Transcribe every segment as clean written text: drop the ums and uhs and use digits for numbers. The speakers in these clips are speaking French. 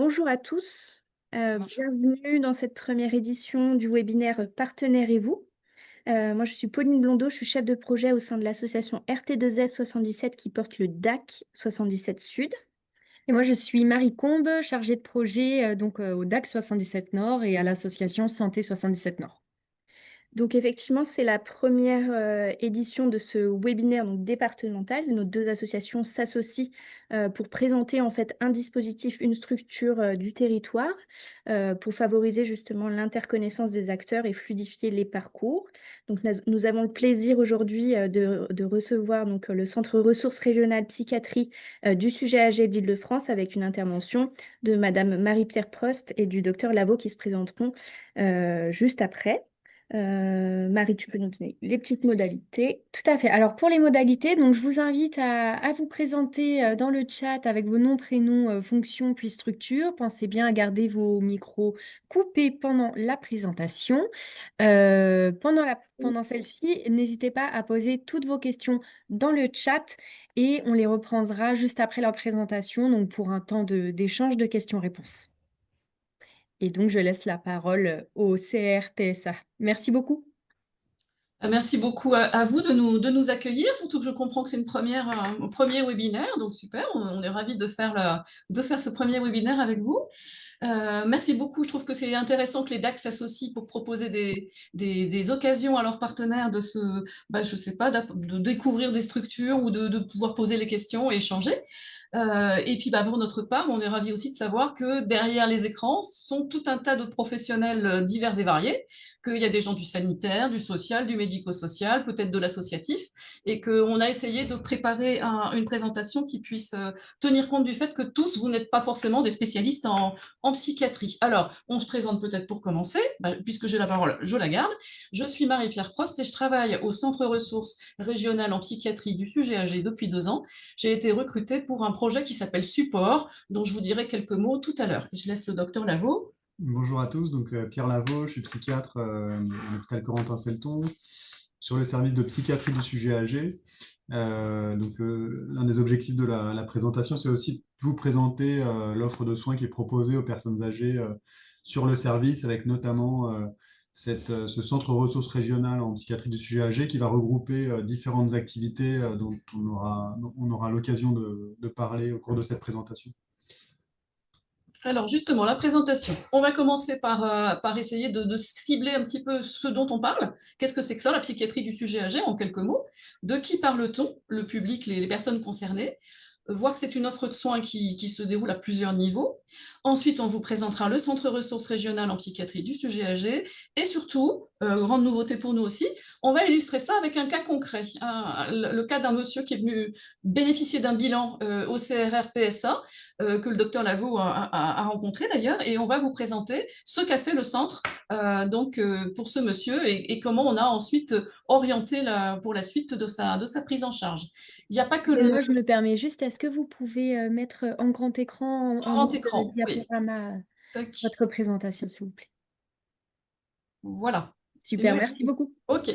Bonjour à tous, Bonjour. bienvenue dans cette première édition du webinaire Partenaires et vous. Moi, je suis Pauline Blondeau, je suis chef de projet au sein de l'association RT2S 77 qui porte le DAC 77 Sud. Et moi, je suis Marie Combe, chargée de projet au DAC 77 Nord et à l'association Santé 77 Nord. Donc effectivement, c'est la première édition de ce webinaire donc, départemental. Nos deux associations s'associent pour présenter en fait un dispositif, une structure du territoire pour favoriser justement l'interconnaissance des acteurs et fluidifier les parcours. Donc nous avons le plaisir aujourd'hui de recevoir donc, le Centre ressources régionales psychiatrie du sujet âgé d'Île-de-France avec une intervention de Madame Marie-Pierre Prost et du docteur Lavaux qui se présenteront juste après. Marie, tu peux nous donner les petites modalités. Tout à fait. Alors pour les modalités, donc je vous invite à vous présenter dans le chat avec vos noms, prénoms, fonctions puis structures. Pensez bien à garder vos micros coupés pendant la présentation. Pendant celle-ci, n'hésitez pas à poser toutes vos questions dans le chat et on les reprendra juste après la présentation, donc pour un temps d'échange de questions-réponses. Et donc, je laisse la parole au CRPSA. Merci beaucoup. Merci beaucoup à vous de nous accueillir, surtout que je comprends que c'est un premier webinaire, donc super, on est ravis de faire ce premier webinaire avec vous. Merci beaucoup, je trouve que c'est intéressant que les DAC s'associent pour proposer des occasions à leurs partenaires je sais pas, de découvrir des structures ou de pouvoir poser les questions et échanger. Et puis pour notre part, on est ravis aussi de savoir que derrière les écrans sont tout un tas de professionnels divers et variés, qu'il y a des gens du sanitaire, du social, du médico-social, peut-être de l'associatif, et qu'on a essayé de préparer une présentation qui puisse tenir compte du fait que tous, vous n'êtes pas forcément des spécialistes en psychiatrie. Alors, on se présente peut-être pour commencer, puisque j'ai la parole, je la garde. Je suis Marie-Pierre Prost et je travaille au Centre ressources régional en psychiatrie du sujet âgé depuis 2 ans. J'ai été recrutée pour un projet qui s'appelle Support, dont je vous dirai quelques mots tout à l'heure. Je laisse le docteur Lavaux. Bonjour à tous, donc Pierre Lavaux, je suis psychiatre à l'hôpital Corentin-Selton sur le service de psychiatrie du sujet âgé. L'un des objectifs de la présentation, c'est aussi de vous présenter l'offre de soins qui est proposée aux personnes âgées sur le service, avec notamment ce centre ressources régionales en psychiatrie du sujet âgé qui va regrouper différentes activités dont on aura l'occasion de parler au cours de cette présentation. Alors justement, la présentation. On va commencer par essayer de cibler un petit peu ce dont on parle. Qu'est-ce que c'est que ça, la psychiatrie du sujet âgé, en quelques mots? De qui parle-t-on? Le public, les personnes concernées. Voir que c'est une offre de soins qui se déroule à plusieurs niveaux. Ensuite, on vous présentera le Centre ressources régionales en psychiatrie du sujet âgé. Et surtout, grande nouveauté pour nous aussi, on va illustrer ça avec un cas concret. Le cas d'un monsieur qui est venu bénéficier d'un bilan au CRR-PSA, que le docteur Lavaux a rencontré d'ailleurs, et on va vous présenter ce qu'a fait le centre pour ce monsieur et comment on a ensuite orienté pour la suite de sa prise en charge. Il n'y a pas que Et le moi, je me permets juste, est-ce que vous pouvez mettre en grand écran, en grand mode écran. Oui. diaporama, Tac. votre présentation, s'il vous plaît? Voilà. C'est Super, mieux. merci beaucoup. OK.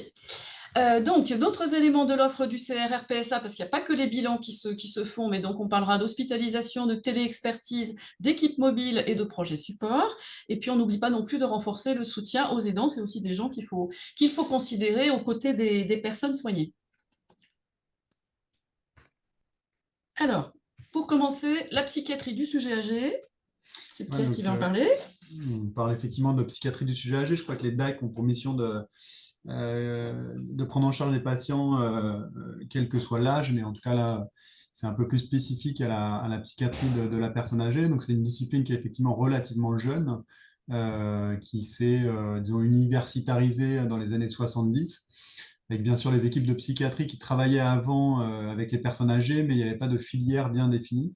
Donc, d'autres éléments de l'offre du CRR-PSA, parce qu'il n'y a pas que les bilans qui se font, mais donc on parlera d'hospitalisation, de téléexpertise, d'équipes mobiles et de projets support. Et puis, on n'oublie pas non plus de renforcer le soutien aux aidants. C'est aussi des gens qu'il faut considérer aux côtés des personnes soignées. Alors, pour commencer, la psychiatrie du sujet âgé. C'est Pierre qui va en parler. On parle effectivement de psychiatrie du sujet âgé. Je crois que les DAC ont pour mission de prendre en charge les patients, quel que soit l'âge, mais en tout cas là, c'est un peu plus spécifique à la psychiatrie de la personne âgée. Donc c'est une discipline qui est effectivement relativement jeune, qui s'est, disons, universitarisée dans les années 70, avec bien sûr les équipes de psychiatrie qui travaillaient avant avec les personnes âgées, mais il n'y avait pas de filière bien définie.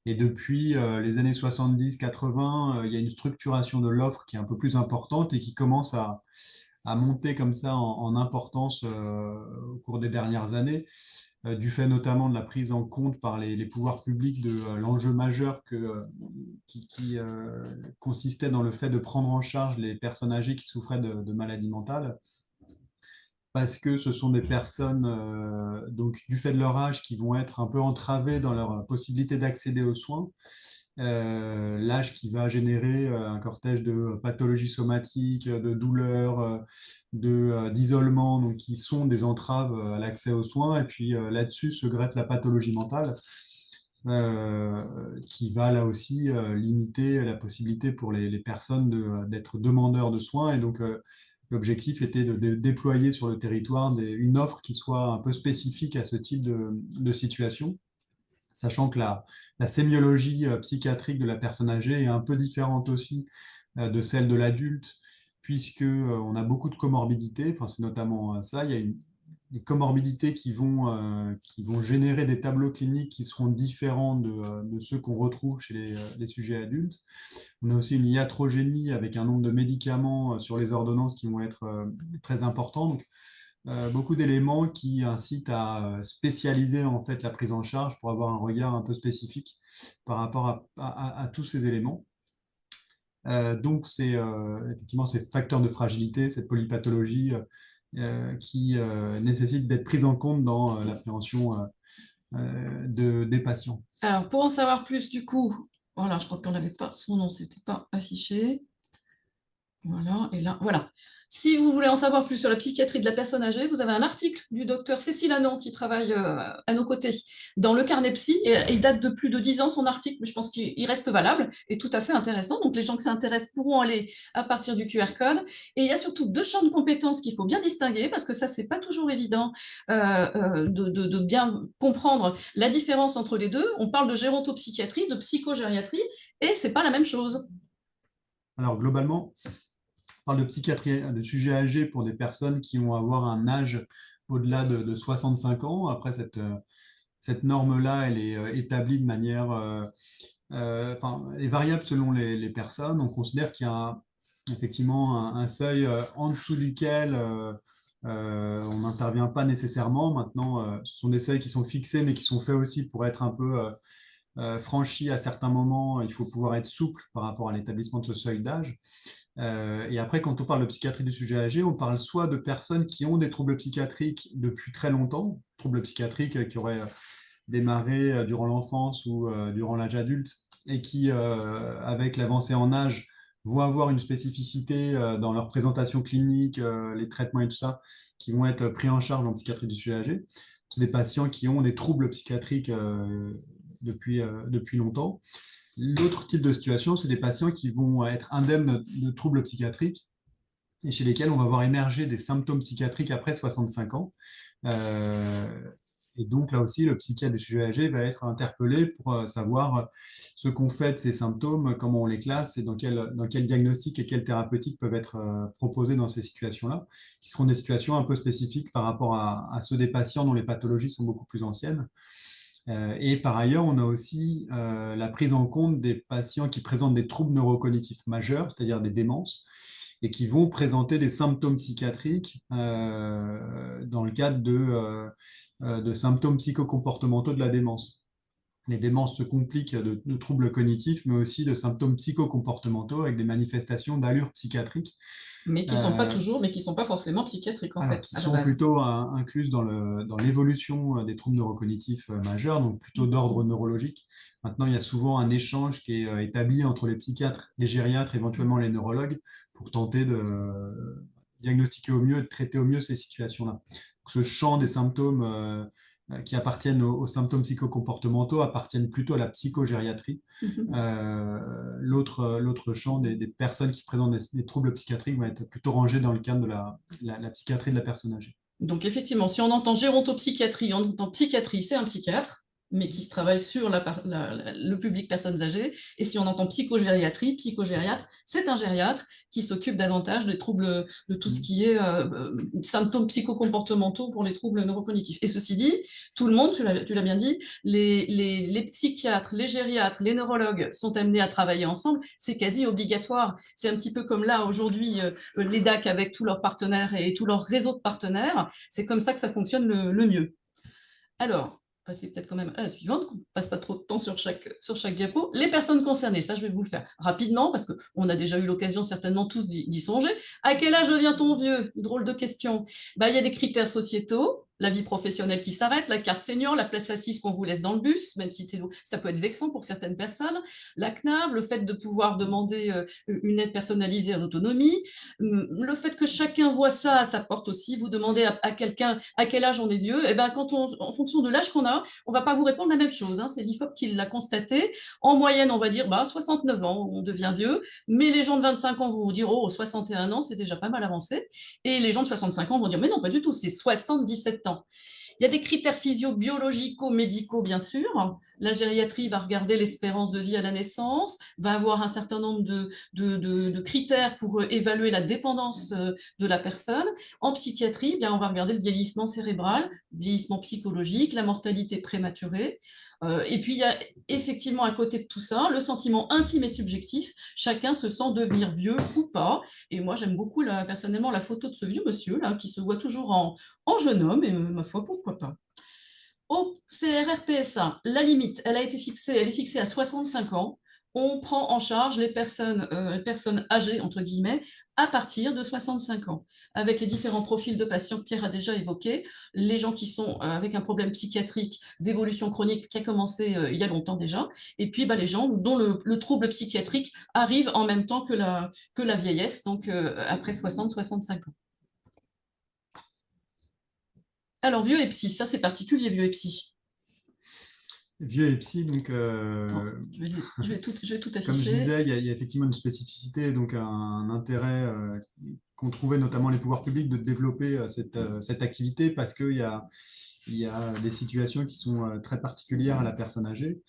Et depuis les années 70-80, il y a une structuration de l'offre qui est un peu plus importante et qui commence à monter comme ça en importance au cours des dernières années, du fait notamment de la prise en compte par les pouvoirs publics de l'enjeu majeur qui consistait dans le fait de prendre en charge les personnes âgées qui souffraient de maladies mentales, parce que ce sont des personnes, donc du fait de leur âge, qui vont être un peu entravées dans leur possibilité d'accéder aux soins. l'âge qui va générer un cortège de pathologies somatiques, de douleurs, d'isolement, donc qui sont des entraves à l'accès aux soins. Et puis là-dessus se greffe la pathologie mentale, qui va là aussi limiter la possibilité pour les personnes d'être demandeurs de soins. Et donc, l'objectif était de déployer sur le territoire une offre qui soit un peu spécifique à ce type de situation, sachant que la sémiologie psychiatrique de la personne âgée est un peu différente aussi de celle de l'adulte, puisque on a beaucoup de comorbidités, enfin, c'est notamment ça, il y a des comorbidités qui vont générer des tableaux cliniques qui seront différents de ceux qu'on retrouve chez les sujets adultes. On a aussi une iatrogénie avec un nombre de médicaments sur les ordonnances qui vont être très importants. Donc, beaucoup d'éléments qui incitent à spécialiser en fait la prise en charge pour avoir un regard un peu spécifique par rapport à tous ces éléments. Donc, c'est effectivement ces facteurs de fragilité, cette polypathologie qui nécessite d'être prise en compte dans l'appréhension des patients. Alors, pour en savoir plus, du coup, voilà, je crois qu'on n'avait pas son nom, c'était pas affiché. Voilà, et là, voilà. Si vous voulez en savoir plus sur la psychiatrie de la personne âgée, vous avez un article du docteur Cécile Hanon qui travaille à nos côtés dans le carnet psy, et il date de plus de 10 ans son article, mais je pense qu'il reste valable et tout à fait intéressant. Donc les gens que ça intéresse pourront aller à partir du QR code. Et il y a surtout 2 champs de compétences qu'il faut bien distinguer, parce que ça, c'est pas toujours évident de bien comprendre la différence entre les deux. On parle de gérontopsychiatrie, de psychogériatrie, et c'est pas la même chose. Alors globalement, on parle de psychiatrie, de sujets âgés pour des personnes qui vont avoir un âge au-delà de 65 ans. Après, cette norme-là, elle est établie de manière... elle est variable selon les personnes. On considère qu'il y a effectivement un seuil en dessous duquel on n'intervient pas nécessairement. Maintenant, ce sont des seuils qui sont fixés, mais qui sont faits aussi pour être un peu... franchis à certains moments. Il faut pouvoir être souple par rapport à l'établissement de ce seuil d'âge. Et après, quand on parle de psychiatrie du sujet âgé, on parle soit de personnes qui ont des troubles psychiatriques depuis très longtemps, troubles psychiatriques qui auraient démarré durant l'enfance ou durant l'âge adulte, et qui, avec l'avancée en âge, vont avoir une spécificité dans leur présentation clinique, les traitements et tout ça, qui vont être pris en charge en psychiatrie du sujet âgé. C'est des patients qui ont des troubles psychiatriques depuis longtemps. L'autre type de situation, c'est des patients qui vont être indemnes de troubles psychiatriques et chez lesquels on va voir émerger des symptômes psychiatriques après 65 ans. Et donc là aussi, le psychiatre du sujet âgé va être interpellé pour savoir ce qu'on fait de ces symptômes, comment on les classe et dans quel diagnostic et quelle thérapeutique peuvent être proposés dans ces situations-là, qui seront des situations un peu spécifiques par rapport à ceux des patients dont les pathologies sont beaucoup plus anciennes. Et par ailleurs, on a aussi la prise en compte des patients qui présentent des troubles neurocognitifs majeurs, c'est-à-dire des démences, et qui vont présenter des symptômes psychiatriques dans le cadre de symptômes psychocomportementaux de la démence. Les démences se compliquent de troubles cognitifs, mais aussi de symptômes psychocomportementaux avec des manifestations d'allure psychiatrique. Mais qui ne sont pas toujours, mais qui ne sont pas forcément psychiatriques, en fait. Qui sont plutôt incluses dans l'évolution des troubles neurocognitifs majeurs, donc plutôt d'ordre neurologique. Maintenant, il y a souvent un échange qui est établi entre les psychiatres, les gériatres, éventuellement les neurologues, pour tenter de diagnostiquer au mieux, de traiter au mieux ces situations-là. Ce champ des symptômes qui appartiennent aux symptômes psychocomportementaux appartiennent plutôt à la psychogériatrie. L'autre champ des personnes qui présentent des troubles psychiatriques va être plutôt rangé dans le cadre de la psychiatrie de la personne âgée. Donc effectivement, si on entend gérontopsychiatrie, on entend psychiatrie, c'est un psychiatre, mais qui travaille sur le public personnes âgées. Et si on entend psychogériatrie, psychogériatre, c'est un gériatre qui s'occupe davantage des troubles, de tout ce qui est symptômes psychocomportementaux pour les troubles neurocognitifs. Et ceci dit, tout le monde, tu l'as bien dit, les psychiatres, les gériatres, les neurologues sont amenés à travailler ensemble. C'est quasi obligatoire. C'est un petit peu comme là, aujourd'hui, les DAC avec tous leurs partenaires et tout leur réseau de partenaires. C'est comme ça que ça fonctionne le mieux. Alors, passer peut-être quand même à la suivante, qu'on ne passe pas trop de temps sur chaque diapo. Les personnes concernées, ça je vais vous le faire rapidement parce qu'on a déjà eu l'occasion certainement tous d'y songer. À quel âge devient-on vieux? Drôle de question. Il y a des critères sociétaux, la vie professionnelle qui s'arrête, la carte senior, la place assise qu'on vous laisse dans le bus, même si ça peut être vexant pour certaines personnes, la CNAV, le fait de pouvoir demander une aide personnalisée en autonomie, le fait que chacun voit ça, ça porte aussi, vous demandez à quelqu'un à quel âge on est vieux, et ben en fonction de l'âge qu'on a, on va pas vous répondre la même chose, hein, c'est l'IFOP qui l'a constaté. En moyenne, on va dire 69 ans, on devient vieux, mais les gens de 25 ans vont vous dire, oh, 61 ans, c'est déjà pas mal avancé. Et les gens de 65 ans vont dire, mais non, pas du tout, c'est 77 ans. Il y a des critères physio-biologico-médicaux, bien sûr. La gériatrie va regarder l'espérance de vie à la naissance, va avoir un certain nombre de critères pour évaluer la dépendance de la personne. En psychiatrie, bien, on va regarder le vieillissement cérébral, le vieillissement psychologique, la mortalité prématurée. Et puis, il y a effectivement à côté de tout ça, le sentiment intime et subjectif. Chacun se sent devenir vieux ou pas. Et moi, j'aime beaucoup personnellement la photo de ce vieux monsieur là, qui se voit toujours en jeune homme, et ma foi, pourquoi pas. Au CRR-PSA, la limite, elle est fixée à 65 ans. On prend en charge les personnes âgées, entre guillemets, à partir de 65 ans, avec les différents profils de patients que Pierre a déjà évoqués, les gens qui sont avec un problème psychiatrique d'évolution chronique qui a commencé il y a longtemps déjà, et puis les gens dont le trouble psychiatrique arrive en même temps que la vieillesse, donc après 60-65 ans. Alors, vieux et psy, ça c'est particulier, vieux et psy. Vieux et psy, donc je vais tout afficher. Comme je disais, il y a effectivement une spécificité, donc un intérêt qu'ont trouvé notamment les pouvoirs publics de développer cette activité, parce qu'il y a des situations qui sont très particulières à la personne âgée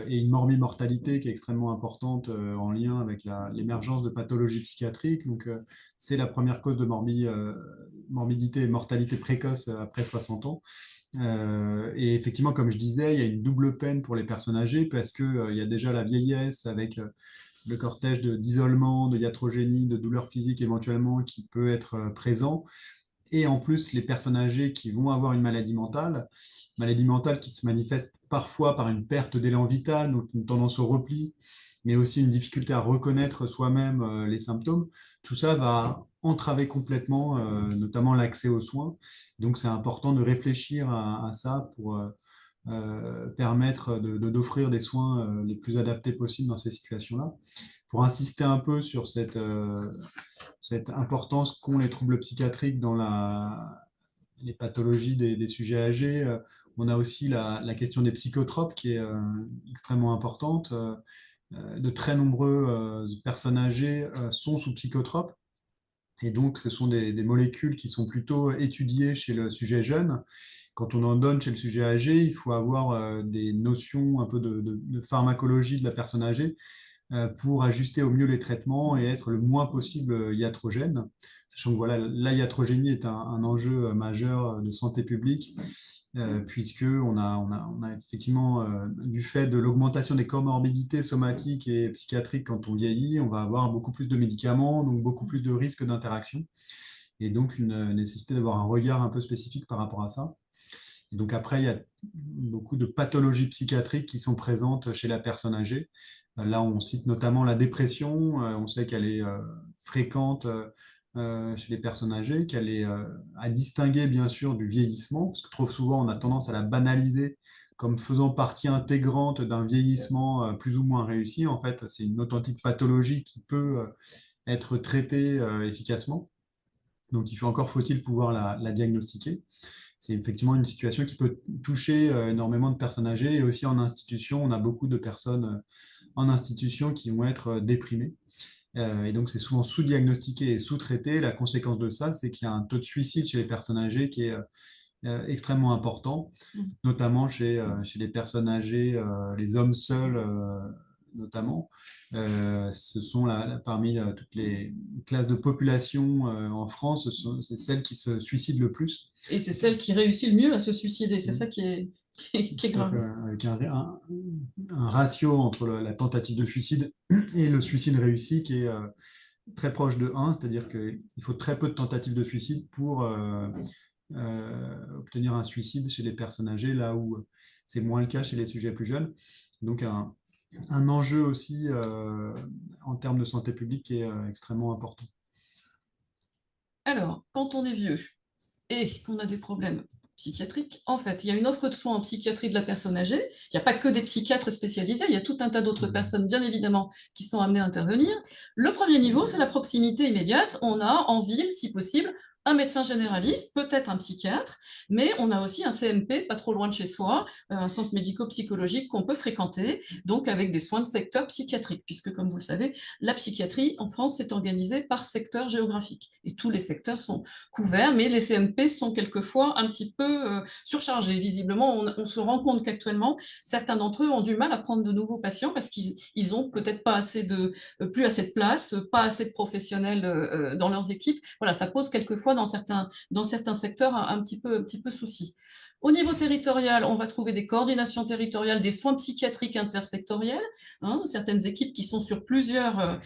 et une morbimortalité qui est extrêmement importante en lien avec l'émergence de pathologies psychiatriques. Donc, c'est la première cause de morbidité et mortalité précoce après 60 ans. Et effectivement, comme je disais, il y a une double peine pour les personnes âgées parce qu'il y a déjà la vieillesse avec le cortège d'isolement, de iatrogénie, de douleurs physiques éventuellement qui peut être présent. Et en plus, les personnes âgées qui vont avoir une maladie mentale qui se manifeste parfois par une perte d'élan vital, donc une tendance au repli, mais aussi une difficulté à reconnaître soi-même les symptômes, tout ça va entraver complètement, notamment l'accès aux soins. Donc c'est important de réfléchir à ça pour permettre d'offrir des soins les plus adaptés possibles dans ces situations-là. Pour insister un peu sur cette importance qu'ont les troubles psychiatriques dans les pathologies des sujets âgés, on a aussi la question des psychotropes qui est extrêmement importante. De très nombreuses personnes âgées sont sous psychotropes. Et donc, ce sont des molécules qui sont plutôt étudiées chez le sujet jeune. Quand on en donne chez le sujet âgé, il faut avoir des notions un peu de pharmacologie de la personne âgée pour ajuster au mieux les traitements et être le moins possible iatrogène. Sachant que voilà, la iatrogénie est un enjeu majeur de santé publique, puisqu'on a effectivement, du fait de l'augmentation des comorbidités somatiques et psychiatriques quand on vieillit, on va avoir beaucoup plus de médicaments, donc beaucoup plus de risques d'interaction, et donc une nécessité d'avoir un regard un peu spécifique par rapport à ça. Et donc après, il y a beaucoup de pathologies psychiatriques qui sont présentes chez la personne âgée. Là, on cite notamment la dépression. On sait qu'elle est fréquente chez les personnes âgées, qu'elle est à distinguer bien sûr du vieillissement, parce que trop souvent on a tendance à la banaliser comme faisant partie intégrante d'un vieillissement plus ou moins réussi. En fait, c'est une authentique pathologie qui peut être traitée efficacement. Donc, faut-il pouvoir la diagnostiquer. C'est effectivement une situation qui peut toucher énormément de personnes âgées, et aussi en institution, on a beaucoup de personnes en institution qui vont être déprimées. Et donc, c'est souvent sous-diagnostiqué et sous-traité. La conséquence de ça, c'est qu'il y a un taux de suicide chez les personnes âgées qui est extrêmement important, notamment chez les personnes âgées, les hommes seuls notamment. Ce sont parmi toutes les classes de population en France, c'est celles qui se suicident le plus. Et c'est celle qui réussit le mieux à se suicider, c'est ça qui est grave. Avec un ratio entre la tentative de suicide et le suicide réussi qui est très proche de 1, c'est-à-dire qu'il faut très peu de tentatives de suicide pour obtenir un suicide chez les personnes âgées, là où c'est moins le cas chez les sujets plus jeunes. Donc un enjeu aussi en termes de santé publique qui est extrêmement important. Alors, quand on est vieux, et qu'on a des problèmes psychiatriques, en fait, il y a une offre de soins en psychiatrie de la personne âgée. Il n'y a pas que des psychiatres spécialisés, il y a tout un tas d'autres personnes, bien évidemment, qui sont amenées à intervenir. Le premier niveau, c'est la proximité immédiate. On a en ville, si possible, un médecin généraliste, peut-être un psychiatre, mais on a aussi un CMP pas trop loin de chez soi, un centre médico-psychologique qu'on peut fréquenter, donc avec des soins de secteur psychiatrique, puisque comme vous le savez, la psychiatrie en France est organisée par secteur géographique, et tous les secteurs sont couverts, mais les CMP sont quelquefois un petit peu surchargés. Visiblement, on se rend compte qu'actuellement, certains d'entre eux ont du mal à prendre de nouveaux patients parce qu'ils ont peut-être pas assez plus assez de place, pas assez de professionnels dans leurs équipes. Voilà, ça pose quelquefois dans certains secteurs un petit peu souci. Au niveau territorial, on va trouver des coordinations territoriales, des soins psychiatriques intersectoriels, certaines équipes qui sont sur plusieurs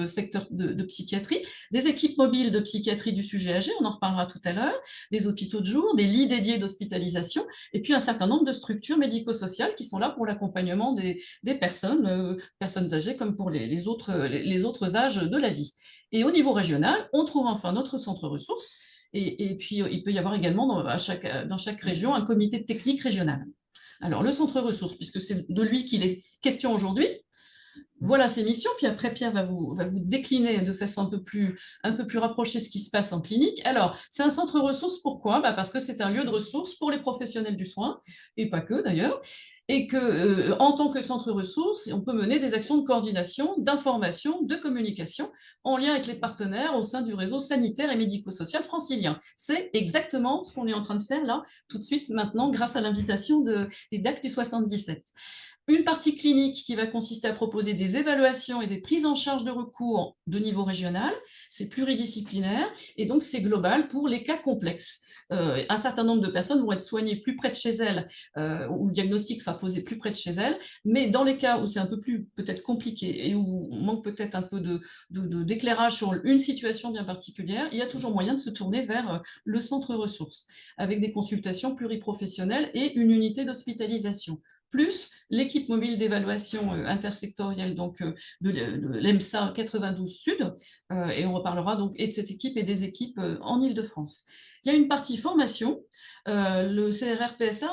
secteurs de psychiatrie, des équipes mobiles de psychiatrie du sujet âgé, on en reparlera tout à l'heure, des hôpitaux de jour, des lits dédiés d'hospitalisation, et puis un certain nombre de structures médico-sociales qui sont là pour l'accompagnement des personnes âgées comme pour les autres âges de la vie. Et au niveau régional, on trouve enfin notre centre ressources, et puis il peut y avoir également dans chaque région un comité technique régional. Alors le centre ressources, puisque c'est de lui qu'il est question aujourd'hui, voilà ses missions, puis après Pierre va vous décliner de façon un peu plus rapprochée ce qui se passe en clinique. Alors, c'est un centre ressources, pourquoi? Parce que c'est un lieu de ressources pour les professionnels du soin, et pas que d'ailleurs, et que en tant que centre ressources, on peut mener des actions de coordination, d'information, de communication, en lien avec les partenaires au sein du réseau sanitaire et médico-social francilien. C'est exactement ce qu'on est en train de faire là, tout de suite, maintenant, grâce à l'invitation des DAC du 77. Une partie clinique qui va consister à proposer des évaluations et des prises en charge de recours de niveau régional. C'est pluridisciplinaire et donc c'est global pour les cas complexes. Un certain nombre de personnes vont être soignées plus près de chez elles, où le diagnostic sera posé plus près de chez elles, mais dans les cas où c'est un peu plus peut-être compliqué et où on manque peut-être un peu d'éclairage sur une situation bien particulière, il y a toujours moyen de se tourner vers le centre ressources, avec des consultations pluriprofessionnelles et une unité d'hospitalisation, plus l'équipe mobile d'évaluation intersectorielle donc, de l'EMSA 92 Sud, et on reparlera donc et de cette équipe et des équipes en Île-de-France. Il y a une partie formation. Le CRRPSA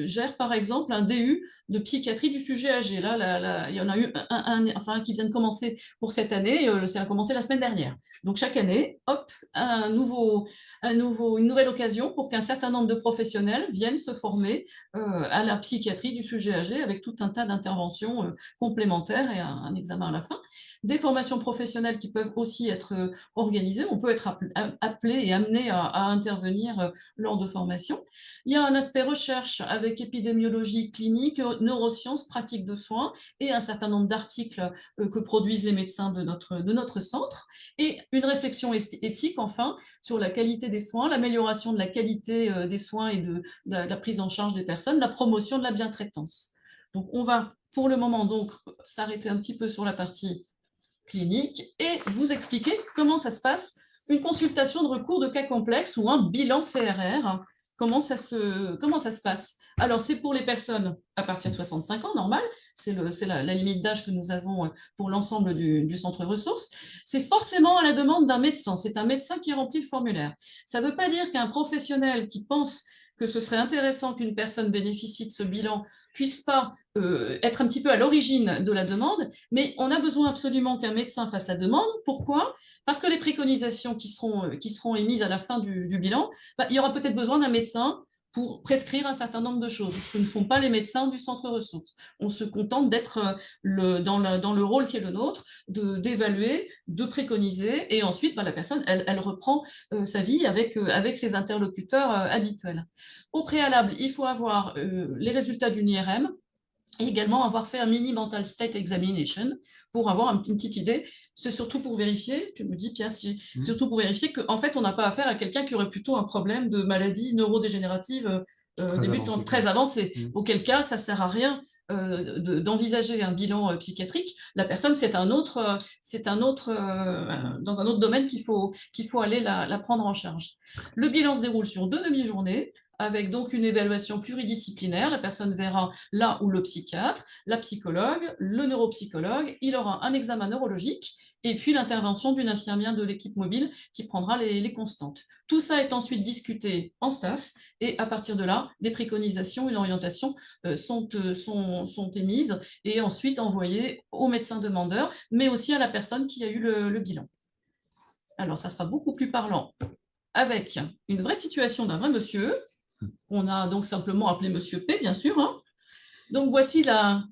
gère par exemple un DU de psychiatrie du sujet âgé. Là, il y en a eu un qui vient de commencer pour cette année, ça a commencé la semaine dernière. Donc chaque année, hop, une nouvelle occasion pour qu'un certain nombre de professionnels viennent se former à la psychiatrie du sujet âgé avec tout un tas d'interventions complémentaires et un examen à la fin. Des formations professionnelles qui peuvent aussi être organisées. On peut être appelé et amené à intervenir lors de formations. Il y a un aspect recherche avec épidémiologie clinique, neurosciences, pratique de soins et un certain nombre d'articles que produisent les médecins de notre centre. Et une réflexion éthique, enfin, sur la qualité des soins, l'amélioration de la qualité des soins et de la prise en charge des personnes, la promotion de la bientraitance. Donc, on va pour le moment donc s'arrêter un petit peu sur la partie clinique et vous expliquer comment ça se passe, une consultation de recours de cas complexes ou un bilan CRR. Comment ça se passe? Alors, c'est pour les personnes à partir de 65 ans, normal, c'est la limite d'âge que nous avons pour l'ensemble du centre ressources. C'est forcément à la demande d'un médecin, c'est un médecin qui remplit le formulaire. Ça ne veut pas dire qu'un professionnel qui pense que ce serait intéressant qu'une personne bénéficie de ce bilan puisse pas être un petit peu à l'origine de la demande, mais on a besoin absolument qu'un médecin fasse la demande. Pourquoi? Parce que les préconisations qui seront émises à la fin du bilan, il y aura peut-être besoin d'un médecin pour prescrire un certain nombre de choses, ce que ne font pas les médecins du centre ressources. On se contente d'être dans le rôle qui est le nôtre, d'évaluer, de préconiser, et ensuite la personne, elle reprend sa vie avec ses interlocuteurs habituels. Au préalable, il faut avoir les résultats d'une IRM, et également avoir fait un mini mental state examination pour avoir une petite idée. C'est surtout pour vérifier, tu me dis Pierre, surtout pour vérifier qu'en fait on n'a pas affaire à quelqu'un qui aurait plutôt un problème de maladie neurodégénérative débutant très avancé, auquel cas ça sert à rien d'envisager un bilan psychiatrique. La personne, c'est dans un autre domaine qu'il faut aller la prendre en charge. Le bilan se déroule sur 2 demi-journées avec donc une évaluation pluridisciplinaire. La personne verra là où le psychiatre, la psychologue, le neuropsychologue, il aura un examen neurologique et puis l'intervention d'une infirmière de l'équipe mobile qui prendra les constantes. Tout ça est ensuite discuté en staff et à partir de là, des préconisations, une orientation sont émises et ensuite envoyées au médecin demandeur, mais aussi à la personne qui a eu le bilan. Alors, ça sera beaucoup plus parlant avec une vraie situation d'un vrai monsieur. On a donc simplement appelé Monsieur P, bien sûr. Hein. Donc, voici la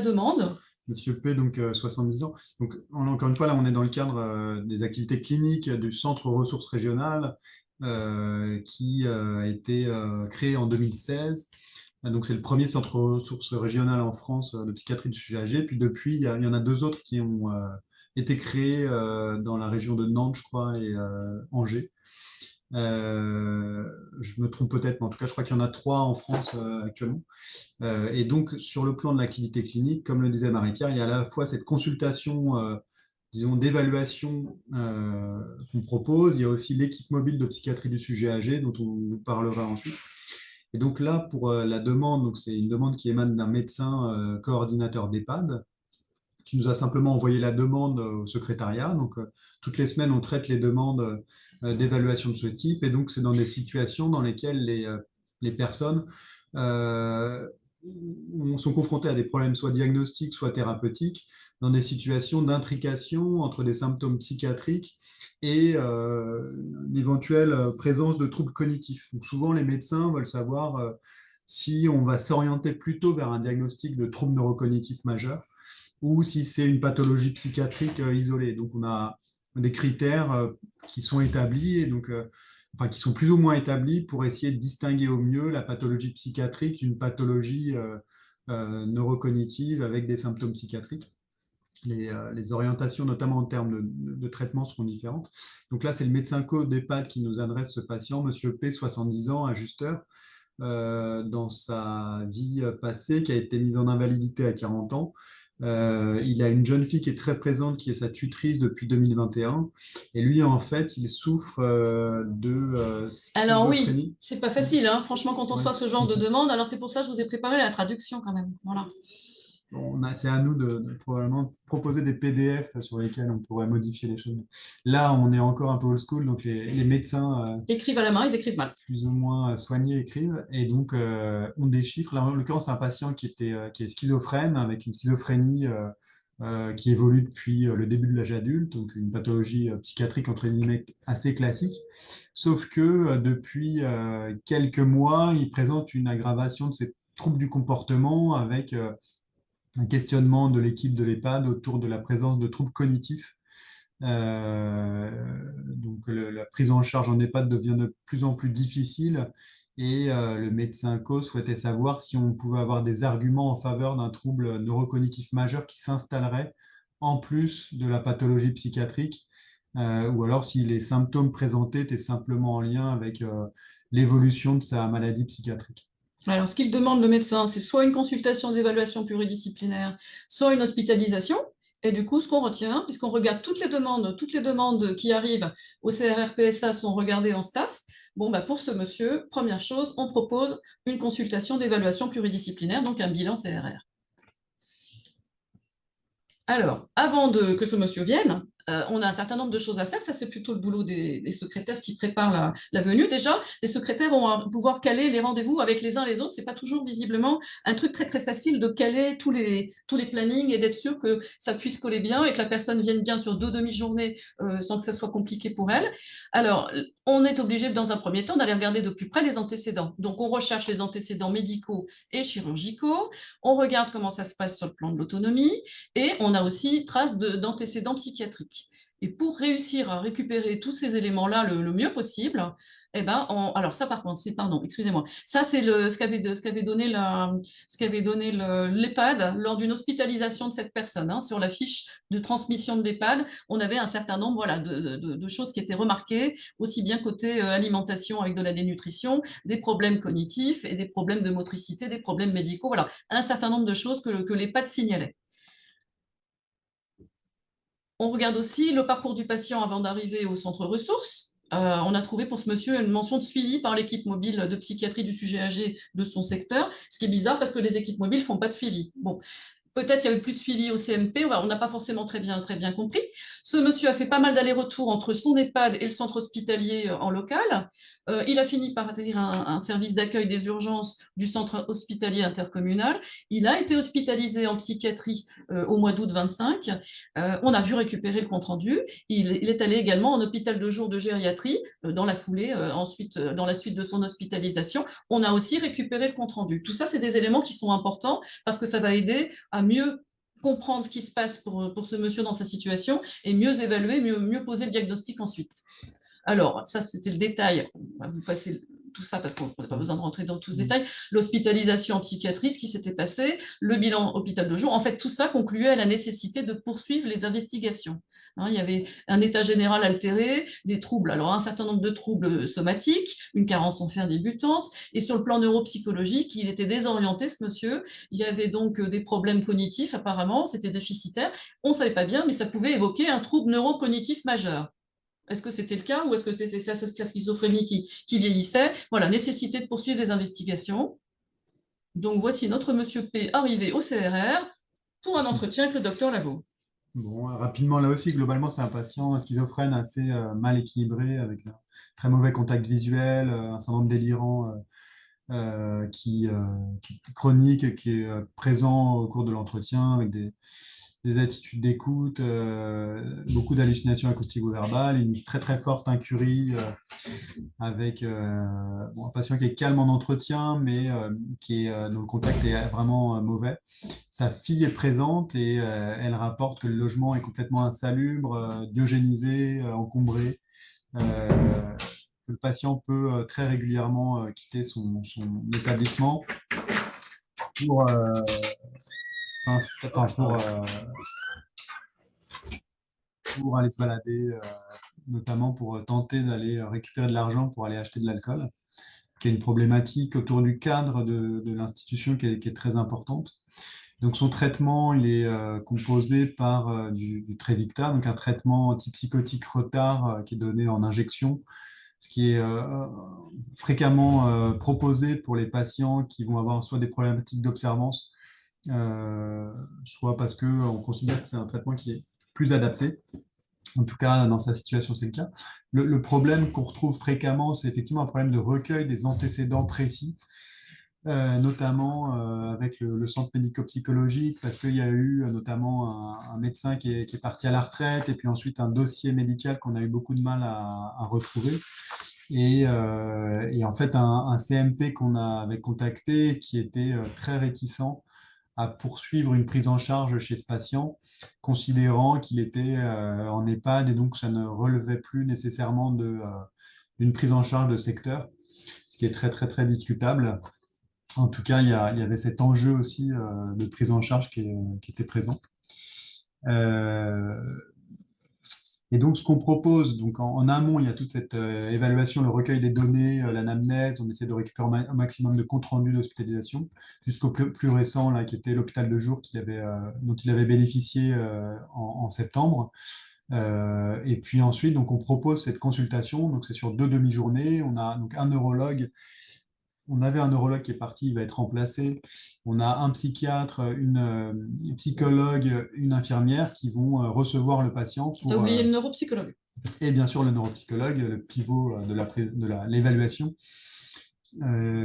demande. Monsieur P, donc 70 ans. Donc, encore une fois, là, on est dans le cadre des activités cliniques du Centre ressources régionales qui a été créé en 2016. Donc, c'est le premier centre ressources régionales en France de psychiatrie du sujet âgé. Puis depuis, il y en a 2 autres qui ont été créés dans la région de Nantes, je crois, et Angers. Je me trompe peut-être, mais en tout cas, je crois qu'il y en a 3 en France actuellement. Et donc, sur le plan de l'activité clinique, comme le disait Marie-Pierre, il y a à la fois cette consultation, disons, d'évaluation qu'on propose. Il y a aussi l'équipe mobile de psychiatrie du sujet âgé, dont on vous parlera ensuite. Et donc là, pour la demande, donc c'est une demande qui émane d'un médecin coordinateur d'EHPAD, qui nous a simplement envoyé la demande au secrétariat. Donc, toutes les semaines, on traite les demandes d'évaluation de ce type. Et donc, c'est dans des situations dans lesquelles les personnes sont confrontées à des problèmes soit diagnostiques, soit thérapeutiques, dans des situations d'intrication entre des symptômes psychiatriques et une éventuelle présence de troubles cognitifs. Donc, souvent, les médecins veulent savoir si on va s'orienter plutôt vers un diagnostic de troubles neurocognitifs majeurs ou si c'est une pathologie psychiatrique isolée. Donc, on a des critères qui sont établis, et donc, enfin, qui sont plus ou moins établis pour essayer de distinguer au mieux la pathologie psychiatrique d'une pathologie neurocognitive avec des symptômes psychiatriques. Les orientations, notamment en termes de traitement, seront différentes. Donc là, c'est le médecin co d'EHPAD qui nous adresse ce patient, Monsieur P, 70 ans, ajusteur, dans sa vie passée, qui a été mise en invalidité à 40 ans. Il a une jeune fille qui est très présente, qui est sa tutrice depuis 2021. Et lui, en fait, il souffre de Alors oui, schizophrénie. c'est pas facile, hein, franchement, quand on Ouais. soit ce genre de demande. Alors c'est pour ça que je vous ai préparé la traduction quand même. Voilà. C'est à nous de probablement proposer des PDF sur lesquels on pourrait modifier les choses. Là, on est encore un peu old school, donc les médecins écrivent à la main, ils écrivent mal. Plus ou moins soignés écrivent, et donc ont des chiffres. Là, en l'occurrence, c'est un patient qui est schizophrène, avec une schizophrénie qui évolue depuis le début de l'âge adulte, donc une pathologie psychiatrique entre guillemets assez classique, sauf que depuis quelques mois, il présente une aggravation de ces troubles du comportement avec un questionnement de l'équipe de l'EHPAD autour de la présence de troubles cognitifs. Donc la prise en charge en EHPAD devient de plus en plus difficile, et le médecin co souhaitait savoir si on pouvait avoir des arguments en faveur d'un trouble neurocognitif majeur qui s'installerait en plus de la pathologie psychiatrique, ou alors si les symptômes présentés étaient simplement en lien avec l'évolution de sa maladie psychiatrique. Alors, ce qu'il demande le médecin, c'est soit une consultation d'évaluation pluridisciplinaire, soit une hospitalisation. Et du coup, ce qu'on retient, puisqu'on regarde toutes les demandes qui arrivent au CRRPSA sont regardées en staff. Bon, bah pour ce monsieur, première chose, on propose une consultation d'évaluation pluridisciplinaire, donc un bilan CRR. Alors, avant que ce monsieur vienne, on a un certain nombre de choses à faire. Ça, c'est plutôt le boulot des secrétaires qui préparent la venue. Déjà, les secrétaires vont pouvoir caler les rendez-vous avec les uns les autres. C'est pas toujours visiblement un truc très, très facile de caler tous les plannings et d'être sûr que ça puisse coller bien et que la personne vienne bien sur 2 demi-journées sans que ça soit compliqué pour elle. Alors, on est obligé, dans un premier temps, d'aller regarder de plus près les antécédents. Donc, on recherche les antécédents médicaux et chirurgicaux. On regarde comment ça se passe sur le plan de l'autonomie et on a aussi trace d'antécédents psychiatriques. Et pour réussir à récupérer tous ces éléments-là le mieux possible, eh ben, alors ça par contre, excusez-moi, ça c'est ce qu'avait donné l'EHPAD lors d'une hospitalisation de cette personne. Hein, sur la fiche de transmission de l'EHPAD, on avait un certain nombre voilà, de choses qui étaient remarquées, aussi bien côté alimentation avec de la dénutrition, des problèmes cognitifs et des problèmes de motricité, des problèmes médicaux, voilà, un certain nombre de choses que l'EHPAD signalait. On regarde aussi le parcours du patient avant d'arriver au centre ressources. on a trouvé pour ce monsieur une mention de suivi par l'équipe mobile de psychiatrie du sujet âgé de son secteur, ce qui est bizarre parce que les équipes mobiles ne font pas de suivi. Bon, peut-être il n'y avait plus de suivi au CMP, on n'a pas forcément très bien compris. Ce monsieur a fait pas mal d'allers-retours entre son EHPAD et le centre hospitalier en local. Il a fini par atterrir un service d'accueil des urgences du centre hospitalier intercommunal. Il a été hospitalisé en psychiatrie au mois d'août 25. On a pu récupérer le compte-rendu. Il est allé également en hôpital de jour de gériatrie dans la foulée, ensuite dans la suite de son hospitalisation. On a aussi récupéré le compte-rendu. Tout ça, c'est des éléments qui sont importants parce que ça va aider à mieux comprendre ce qui se passe pour ce monsieur dans sa situation et mieux évaluer, mieux poser le diagnostic ensuite. Alors, ça, c'était le détail. On va vous passer tout ça parce qu'on n'a pas besoin de rentrer dans tous ces détails. L'hospitalisation en psychiatrie, ce qui s'était passé, le bilan hôpital de jour. En fait, tout ça concluait à la nécessité de poursuivre les investigations. Il y avait un état général altéré, des troubles, alors un certain nombre de troubles somatiques, une carence en fer débutante, et sur le plan neuropsychologique, il était désorienté, ce monsieur. Il y avait donc des problèmes cognitifs, apparemment, c'était déficitaire. On ne savait pas bien, mais ça pouvait évoquer un trouble neurocognitif majeur. Est-ce que c'était le cas ou est-ce que c'était la schizophrénie qui vieillissait? Voilà, nécessité de poursuivre les investigations. Donc voici notre monsieur P arrivé au CRR pour un entretien avec le docteur Lavaux. Bon, rapidement, là aussi, globalement, c'est un patient schizophrène assez mal équilibré, avec un très mauvais contact visuel, un syndrome délirant qui est chronique, qui est présent au cours de l'entretien, avec des attitudes d'écoute, beaucoup d'hallucinations acoustico-verbales, une très très forte incurie avec un patient qui est calme en entretien, mais dont le contact est vraiment mauvais. Sa fille est présente et elle rapporte que le logement est complètement insalubre, diogénisé, encombré. Le patient peut très régulièrement quitter son établissement pour pour aller se balader, notamment pour tenter d'aller récupérer de l'argent pour aller acheter de l'alcool, qui est une problématique autour du cadre de l'institution qui est très importante. Donc son traitement, il est composé par du Trevicta, donc un traitement antipsychotique retard qui est donné en injection, ce qui est fréquemment proposé pour les patients qui vont avoir soit des problématiques d'observance, soit parce qu'on considère que c'est un traitement qui est plus adapté. En tout cas, dans sa situation, c'est le cas. Le problème qu'on retrouve fréquemment, c'est effectivement un problème de recueil des antécédents précis, notamment avec le centre médico-psychologique, parce qu'il y a eu notamment un médecin qui est parti à la retraite, et puis ensuite un dossier médical qu'on a eu beaucoup de mal à retrouver. Et en fait, un CMP qu'on avait contacté qui était très réticent à poursuivre une prise en charge chez ce patient, considérant qu'il était en EHPAD et donc ça ne relevait plus nécessairement d'une prise en charge de secteur, ce qui est très très très discutable. En tout cas, il y avait cet enjeu aussi de prise en charge qui était présent. Et donc, ce qu'on propose, donc en amont, il y a toute cette évaluation, le recueil des données, l'anamnèse, on essaie de récupérer un maximum de compte rendu d'hospitalisation, jusqu'au plus récent, là, qui était l'hôpital de jour dont il avait bénéficié en septembre. Et puis ensuite, donc, on propose cette consultation, donc c'est sur 2 demi-journées. On a donc un neurologue. On avait un neurologue qui est parti, il va être remplacé. On a un psychiatre, une psychologue, une infirmière qui vont recevoir le patient. Tu as oublié le neuropsychologue. Et bien sûr le neuropsychologue, le pivot de l'évaluation.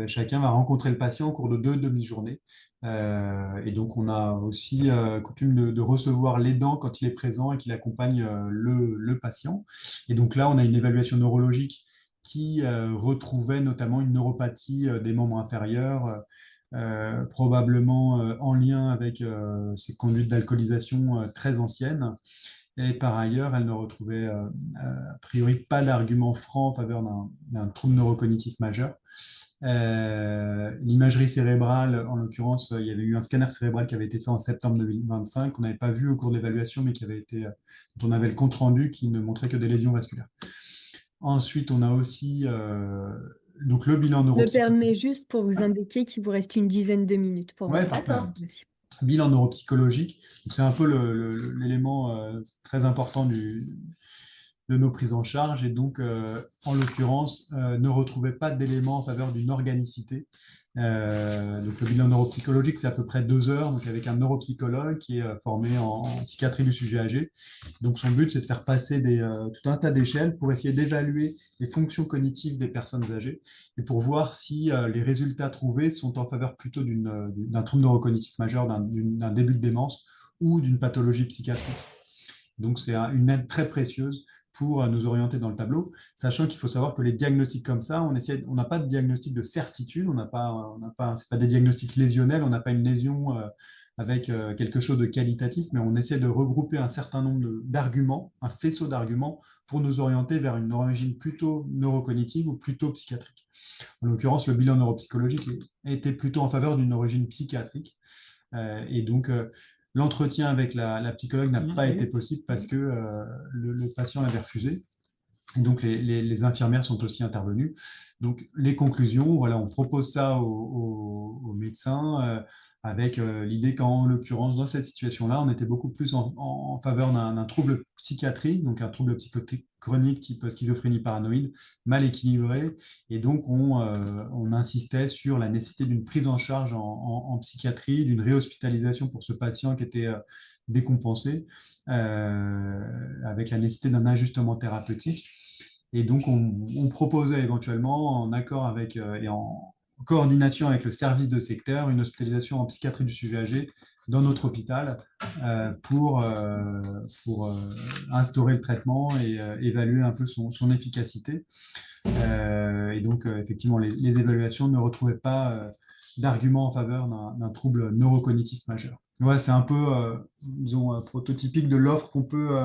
Chacun va rencontrer le patient au cours de 2 demi-journées. Et donc on a aussi coutume de recevoir l'aidant quand il est présent et qu'il accompagne le patient. Et donc là, on a une évaluation neurologique qui retrouvait notamment une neuropathie des membres inférieurs, probablement en lien avec ces conduites d'alcoolisation très anciennes. Et par ailleurs, elle ne retrouvait a priori pas d'argument franc en faveur d'un trouble neurocognitif majeur. L'imagerie cérébrale, en l'occurrence, il y avait eu un scanner cérébral qui avait été fait en septembre 2025, qu'on n'avait pas vu au cours de l'évaluation, mais dont on avait le compte rendu qui ne montrait que des lésions vasculaires. Ensuite, on a aussi donc le bilan neuropsychologique. Je me permets juste pour vous indiquer qu'il vous reste une dizaine de minutes pour Ouais, bilan neuropsychologique. C'est un peu l'élément très important de nos prises en charge et donc, en l'occurrence, ne retrouvait pas d'éléments en faveur d'une organicité. Donc le bilan neuropsychologique, c'est à peu près 2 heures, donc avec un neuropsychologue qui est formé en psychiatrie du sujet âgé. Donc son but, c'est de faire passer tout un tas d'échelles pour essayer d'évaluer les fonctions cognitives des personnes âgées et pour voir si les résultats trouvés sont en faveur plutôt d'un trouble neurocognitif majeur, d'un début de démence ou d'une pathologie psychiatrique. Donc c'est une aide très précieuse pour nous orienter dans le tableau, sachant qu'il faut savoir que les diagnostics comme ça, on n'a pas de diagnostic de certitude, c'est pas des diagnostics lésionnels, on n'a pas une lésion avec quelque chose de qualitatif, mais on essaie de regrouper un certain nombre d'arguments, un faisceau d'arguments, pour nous orienter vers une origine plutôt neurocognitive ou plutôt psychiatrique. En l'occurrence, le bilan neuropsychologique était plutôt en faveur d'une origine psychiatrique, et donc l'entretien avec la psychologue n'a pas été possible parce que le patient l'avait refusé. Donc, les infirmières sont aussi intervenues. Donc, les conclusions, voilà, on propose ça aux médecins avec l'idée qu'en l'occurrence, dans cette situation-là, on était beaucoup plus en faveur d'un trouble psychiatrique, donc un trouble psychotique chronique type schizophrénie paranoïde, mal équilibré. Et donc, on insistait sur la nécessité d'une prise en charge en psychiatrie, d'une réhospitalisation pour ce patient qui était décompensé, avec la nécessité d'un ajustement thérapeutique. Et donc, on proposait éventuellement, en accord avec et en coordination avec le service de secteur, une hospitalisation en psychiatrie du sujet âgé dans notre hôpital pour instaurer le traitement et évaluer un peu son efficacité. Et donc, effectivement, les évaluations ne retrouvaient pas d'arguments en faveur d'un trouble neurocognitif majeur. Ouais, c'est un peu, disons, prototypique de l'offre qu'on peut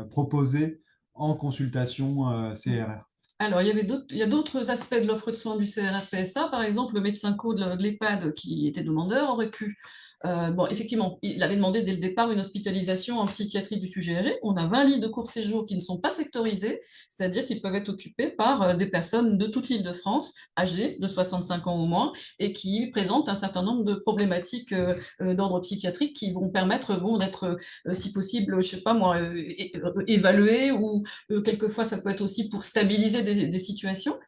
proposer en consultation CRR. Alors, il y a d'autres aspects de l'offre de soins du CRR-PSA. Par exemple, le médecin co de l'EHPAD qui était demandeur aurait pu bon, effectivement, il avait demandé dès le départ une hospitalisation en psychiatrie du sujet âgé. On a 20 lits de court séjour qui ne sont pas sectorisés, c'est-à-dire qu'ils peuvent être occupés par des personnes de toute l'Île-de-France, âgées de 65 ans au moins, et qui présentent un certain nombre de problématiques d'ordre psychiatrique qui vont permettre d'être, si possible, je sais pas moi, évaluées, ou quelquefois ça peut être aussi pour stabiliser des situations.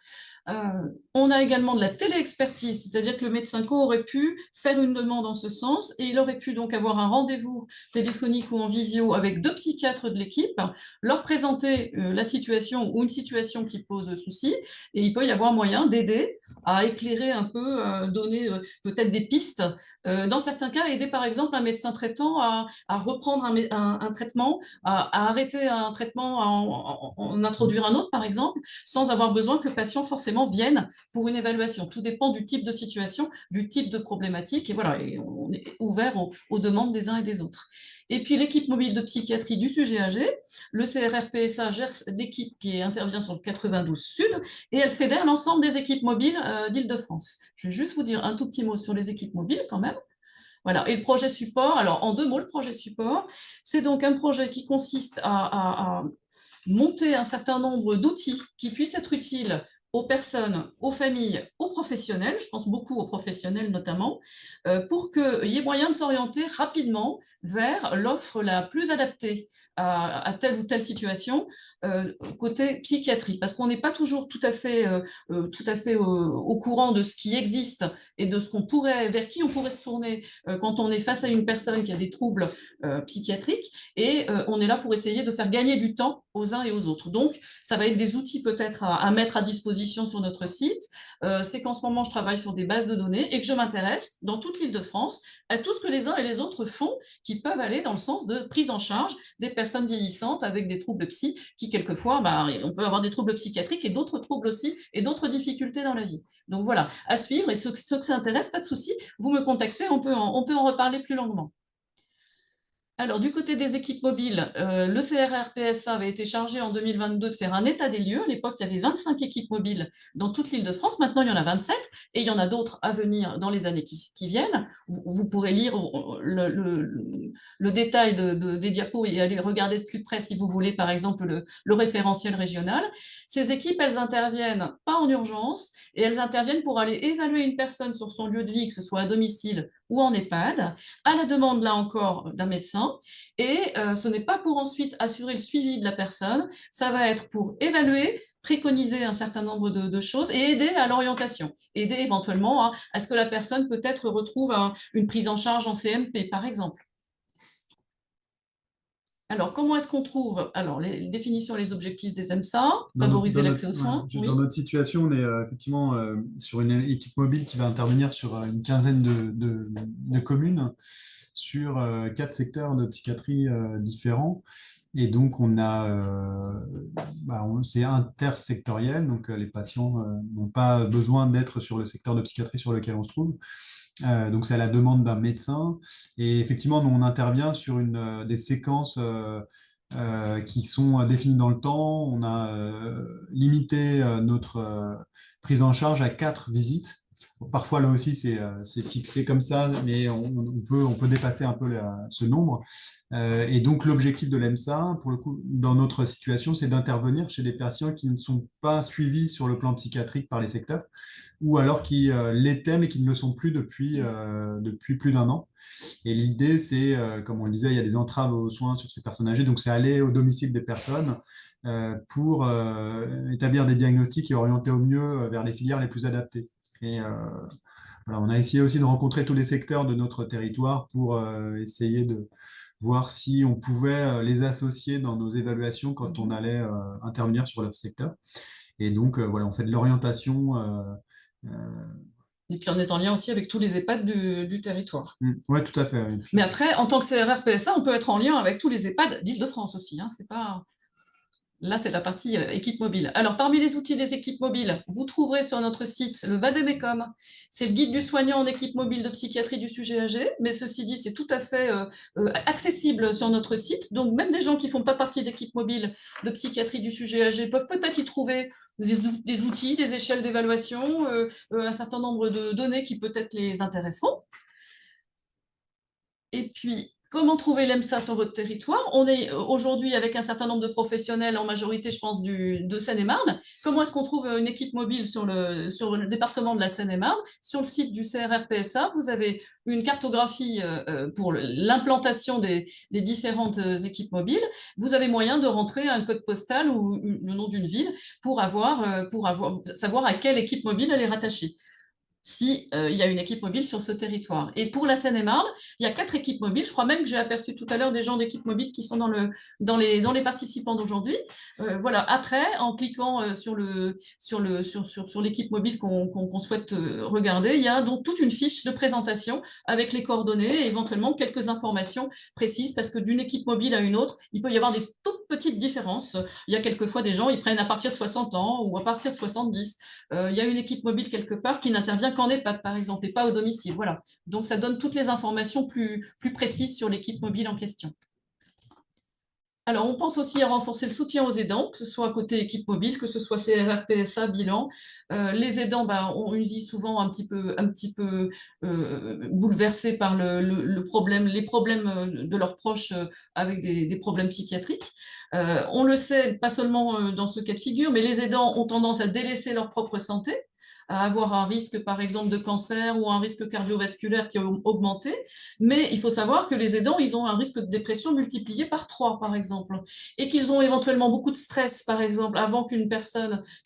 On a également de la téléexpertise, c'est-à-dire que le médecin co aurait pu faire une demande en ce sens et il aurait pu donc avoir un rendez-vous téléphonique ou en visio avec 2 psychiatres de l'équipe, leur présenter la situation ou une situation qui pose souci, et il peut y avoir moyen d'aider à éclairer un peu, donner peut-être des pistes, dans certains cas aider par exemple un médecin traitant à reprendre un traitement, à arrêter un traitement, à en introduire un autre par exemple, sans avoir besoin que le patient forcément vienne pour une évaluation. Tout dépend du type de situation, du type de problématique, et voilà, et on est ouvert aux demandes des uns et des autres. Et puis l'équipe mobile de psychiatrie du sujet âgé, le CRR-PSA gère l'équipe qui intervient sur le 92 Sud, et elle fédère l'ensemble des équipes mobiles d'Île-de-France. Je vais juste vous dire un tout petit mot sur les équipes mobiles quand même. Voilà. Et le projet support, alors en 2 mots, le projet support, c'est donc un projet qui consiste à monter un certain nombre d'outils qui puissent être utiles aux personnes, aux familles, aux professionnels, je pense beaucoup aux professionnels notamment, pour qu'il y ait moyen de s'orienter rapidement vers l'offre la plus adaptée à telle ou telle situation, côté psychiatrie, parce qu'on n'est pas toujours tout à fait au courant de ce qui existe et de ce qu'on pourrait, vers qui on pourrait se tourner quand on est face à une personne qui a des troubles psychiatriques, et on est là pour essayer de faire gagner du temps aux uns et aux autres. Donc, ça va être des outils peut-être à mettre à disposition sur notre site. C'est qu'en ce moment, je travaille sur des bases de données et que je m'intéresse dans toute l'Île-de-France à tout ce que les uns et les autres font qui peuvent aller dans le sens de prise en charge des personnes vieillissantes avec des troubles psy qui, quelquefois, on peut avoir des troubles psychiatriques et d'autres troubles aussi et d'autres difficultés dans la vie. Donc voilà, à suivre, et ceux que ça intéresse, pas de souci, vous me contactez, on peut en reparler plus longuement. Alors, du côté des équipes mobiles, le CRR-PSA avait été chargé en 2022 de faire un état des lieux. À l'époque, il y avait 25 équipes mobiles dans toute l'Île-de-France. Maintenant, il y en a 27 et il y en a d'autres à venir dans les années qui viennent. Vous pourrez lire le détail des diapos et aller regarder de plus près si vous voulez, par exemple, le référentiel régional. Ces équipes, elles interviennent pas en urgence et elles interviennent pour aller évaluer une personne sur son lieu de vie, que ce soit à domicile ou en EHPAD, à la demande, là encore, d'un médecin, besoin. Et ce n'est pas pour ensuite assurer le suivi de la personne, ça va être pour évaluer, préconiser un certain nombre de choses et aider à l'orientation, aider éventuellement à ce que la personne peut-être retrouve une prise en charge en CMP, par exemple. Alors, comment est-ce qu'on trouve les définitions et les objectifs des EMSA, favoriser l'accès aux soins? Oui. Dans notre situation, on est effectivement sur une équipe mobile qui va intervenir sur une quinzaine de communes sur 4 secteurs de psychiatrie différents. Et donc, c'est intersectoriel, donc les patients n'ont pas besoin d'être sur le secteur de psychiatrie sur lequel on se trouve. Donc, c'est à la demande d'un médecin. Et effectivement, nous, on intervient sur des séquences qui sont définies dans le temps. On a limité notre prise en charge à 4 visites. Parfois, là aussi, c'est fixé comme ça, mais on peut dépasser un peu ce nombre. Et donc, l'objectif de l'EMSA, pour le coup, dans notre situation, c'est d'intervenir chez des patients qui ne sont pas suivis sur le plan psychiatrique par les secteurs, ou alors qui l'étaient, mais qui ne le sont plus depuis plus d'un an. Et l'idée, c'est, comme on le disait, il y a des entraves aux soins sur ces personnes âgées, donc c'est aller au domicile des personnes pour établir des diagnostics et orienter au mieux vers les filières les plus adaptées. Et voilà, on a essayé aussi de rencontrer tous les secteurs de notre territoire pour essayer de voir si on pouvait les associer dans nos évaluations quand on allait intervenir sur leur secteur. Et donc, voilà, on fait de l'orientation. Et puis on est en lien aussi avec tous les EHPAD du territoire. Oui, tout à fait. Oui. Mais après, en tant que CRR PSA, on peut être en lien avec tous les EHPAD d'Île-de-France aussi. C'est pas... Là, c'est la partie équipe mobile. Alors, parmi les outils des équipes mobiles, vous trouverez sur notre site le Vademecum. C'est le guide du soignant en équipe mobile de psychiatrie du sujet âgé. Mais ceci dit, c'est tout à fait accessible sur notre site. Donc, même des gens qui ne font pas partie d'équipe mobile de psychiatrie du sujet âgé peuvent peut-être y trouver des outils, des échelles d'évaluation, un certain nombre de données qui peut-être les intéresseront. Et puis, comment trouver l'EMSA sur votre territoire? On est aujourd'hui avec un certain nombre de professionnels, en majorité, je pense, de Seine-et-Marne. Comment est-ce qu'on trouve une équipe mobile sur le département de la Seine-et-Marne? Sur le site du CRR PSA, vous avez une cartographie pour l'implantation des différentes équipes mobiles. Vous avez moyen de rentrer un code postal ou le nom d'une ville pour savoir à quelle équipe mobile elle est rattachée, si il y a une équipe mobile sur ce territoire. Et pour la Seine-et-Marne, il y a 4 équipes mobiles. Je crois même que j'ai aperçu tout à l'heure des gens d'équipes mobiles qui sont dans les participants d'aujourd'hui. Voilà. Après, en cliquant sur l'équipe mobile qu'on souhaite regarder, il y a donc toute une fiche de présentation avec les coordonnées et éventuellement quelques informations précises, parce que d'une équipe mobile à une autre, il peut y avoir des toutes petites différences. Il y a quelquefois des gens, ils prennent à partir de 60 ans ou à partir de 70. Il y a une équipe mobile quelque part qui n'intervient qu'en EHPAD, par exemple, et pas au domicile. Voilà. Donc, ça donne toutes les informations plus précises sur l'équipe mobile en question. Alors, on pense aussi à renforcer le soutien aux aidants, que ce soit côté équipe mobile, que ce soit CRR, PSA, bilan. Les aidants ont une vie souvent un petit peu bouleversée par les problèmes de leurs proches avec des problèmes psychiatriques. On le sait, pas seulement dans ce cas de figure, mais les aidants ont tendance à délaisser leur propre santé, à avoir un risque, par exemple, de cancer ou un risque cardiovasculaire qui a augmenté. Mais il faut savoir que les aidants, ils ont un risque de dépression multiplié par 3, par exemple, et qu'ils ont éventuellement beaucoup de stress, par exemple, avant que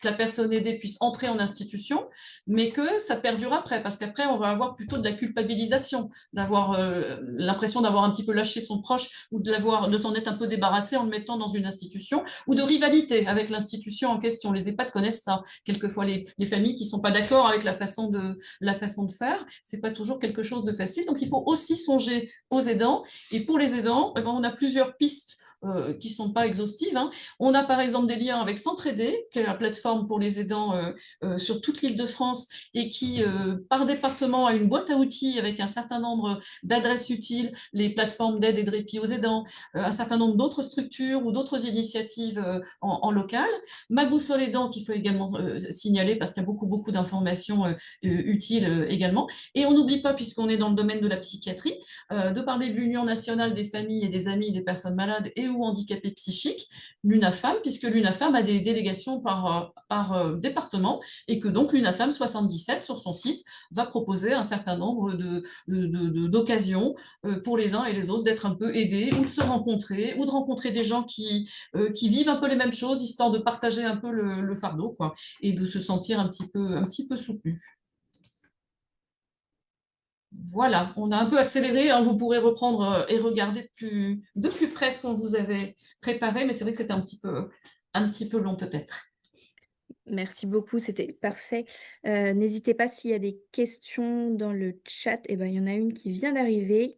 la personne aidée puisse entrer en institution, mais que ça perdure après, parce qu'après, on va avoir plutôt de la culpabilisation, d'avoir l'impression d'avoir un petit peu lâché son proche ou de s'en être un peu débarrassé en le mettant dans une institution, ou de rivalité avec l'institution en question. Les EHPAD connaissent ça. Quelquefois, les familles qui ne sont pas d'accord avec la façon de faire, c'est pas toujours quelque chose de facile. Donc, il faut aussi songer aux aidants. Et pour les aidants, on a plusieurs pistes qui ne sont pas exhaustives. On a par exemple des liens avec S'entraider, qui est la plateforme pour les aidants sur toute l'Île-de-France et qui, par département, a une boîte à outils avec un certain nombre d'adresses utiles, les plateformes d'aide et de répit aux aidants, un certain nombre d'autres structures ou d'autres initiatives en local. Ma boussole aidant, qu'il faut également signaler parce qu'il y a beaucoup d'informations utiles également. Et on n'oublie pas, puisqu'on est dans le domaine de la psychiatrie, de parler de l'Union nationale des familles et des amis des personnes malades et et ou handicapés psychiques, l'UNAFAM, puisque l'UNAFAM a des délégations par département et que donc l'UNAFAM 77 sur son site va proposer un certain nombre d'occasions pour les uns et les autres d'être un peu aidés ou de se rencontrer ou de rencontrer des gens qui vivent un peu les mêmes choses, histoire de partager un peu le fardeau, quoi, et de se sentir un petit peu soutenu. Voilà, on a un peu accéléré, hein, vous pourrez reprendre et regarder de plus près ce qu'on vous avait préparé, mais c'est vrai que c'était un petit peu long peut-être. Merci beaucoup, c'était parfait. N'hésitez pas s'il y a des questions dans le chat. Eh ben, il y en a une qui vient d'arriver.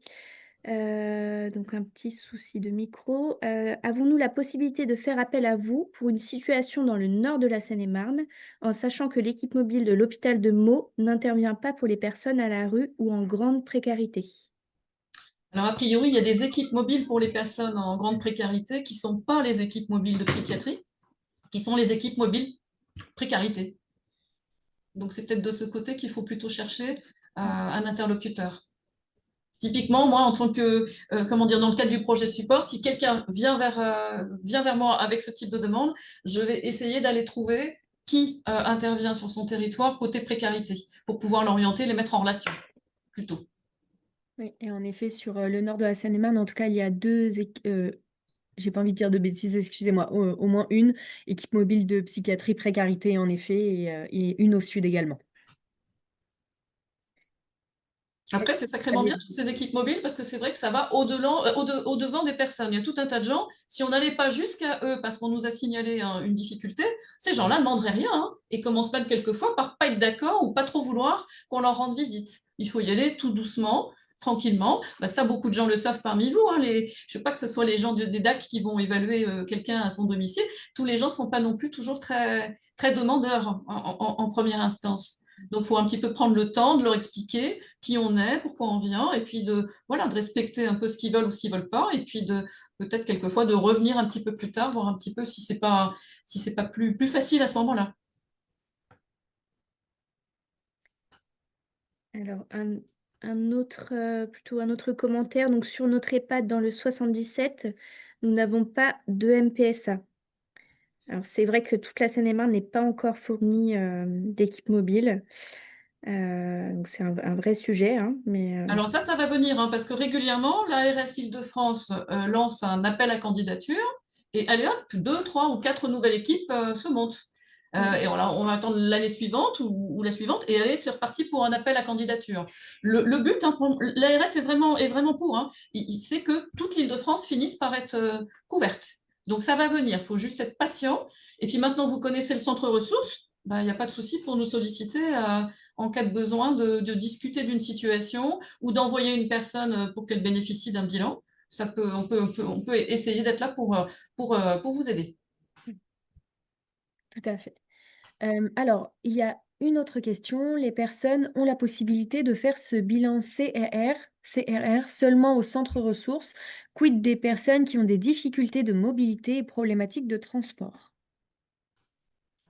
Donc un petit souci de micro. Avons-nous la possibilité de faire appel à vous pour une situation dans le nord de la Seine-et-Marne, en sachant que l'équipe mobile de l'hôpital de Meaux n'intervient pas pour les personnes à la rue ou en grande précarité? Alors, a priori, il y a des équipes mobiles pour les personnes en grande précarité qui ne sont pas les équipes mobiles de psychiatrie, qui sont les équipes mobiles précarité. Donc, c'est peut-être de ce côté qu'il faut plutôt chercher un interlocuteur. Typiquement, moi, en tant que, comment dire, dans le cadre du projet support, si quelqu'un vient vers moi avec ce type de demande, je vais essayer d'aller trouver qui intervient sur son territoire côté précarité pour pouvoir l'orienter, les mettre en relation plutôt. Oui, et en effet, sur le nord de la Seine-et-Marne, en tout cas, il y a j'ai pas envie de dire de bêtises, excusez-moi, au moins une équipe mobile de psychiatrie précarité, en effet, et une au sud également. Après, c'est sacrément bien toutes ces équipes mobiles parce que c'est vrai que ça va au-devant des personnes. Il y a tout un tas de gens. Si on n'allait pas jusqu'à eux parce qu'on nous a signalé une difficulté, ces gens-là ne demanderaient rien, hein, et commencent même quelquefois par pas être d'accord ou pas trop vouloir qu'on leur rende visite. Il faut y aller tout doucement, tranquillement. Bah, ça, beaucoup de gens le savent parmi vous, hein, je ne sais pas que ce soit les gens des DAC qui vont évaluer quelqu'un à son domicile. Tous les gens ne sont pas non plus toujours très, très demandeurs en première instance. Donc, il faut un petit peu prendre le temps de leur expliquer qui on est, pourquoi on vient, et puis de respecter un peu ce qu'ils veulent ou ce qu'ils veulent pas, et puis de peut-être quelquefois de revenir un petit peu plus tard, voir un petit peu si c'est pas plus facile à ce moment-là. Alors, plutôt un autre commentaire. Donc, sur notre EHPAD dans le 77, nous n'avons pas de MPSA. Alors, c'est vrai que toute la Seine-et-Marne n'est pas encore fournie d'équipe mobile. Donc, c'est un vrai sujet, hein, mais Alors ça va venir, hein, parce que régulièrement, l'ARS Île-de-France lance un appel à candidature, et allez hop, 2, 3 ou 4 nouvelles équipes se montent. Et on va attendre l'année suivante ou la suivante, et allez, c'est reparti pour un appel à candidature. Le but, hein, l'ARS est vraiment pour. Hein. Il sait que toute l'Île-de-France finisse par être couverte. Donc ça va venir, il faut juste être patient. Et puis maintenant, vous connaissez le centre ressources, il n'y a pas de souci pour nous solliciter en cas de besoin de discuter d'une situation ou d'envoyer une personne pour qu'elle bénéficie d'un bilan. On peut essayer d'être là pour vous aider. Tout à fait. Alors, il y a une autre question. Les personnes ont la possibilité de faire ce bilan CRR seulement au centre ressources. Quid des personnes qui ont des difficultés de mobilité et problématiques de transport?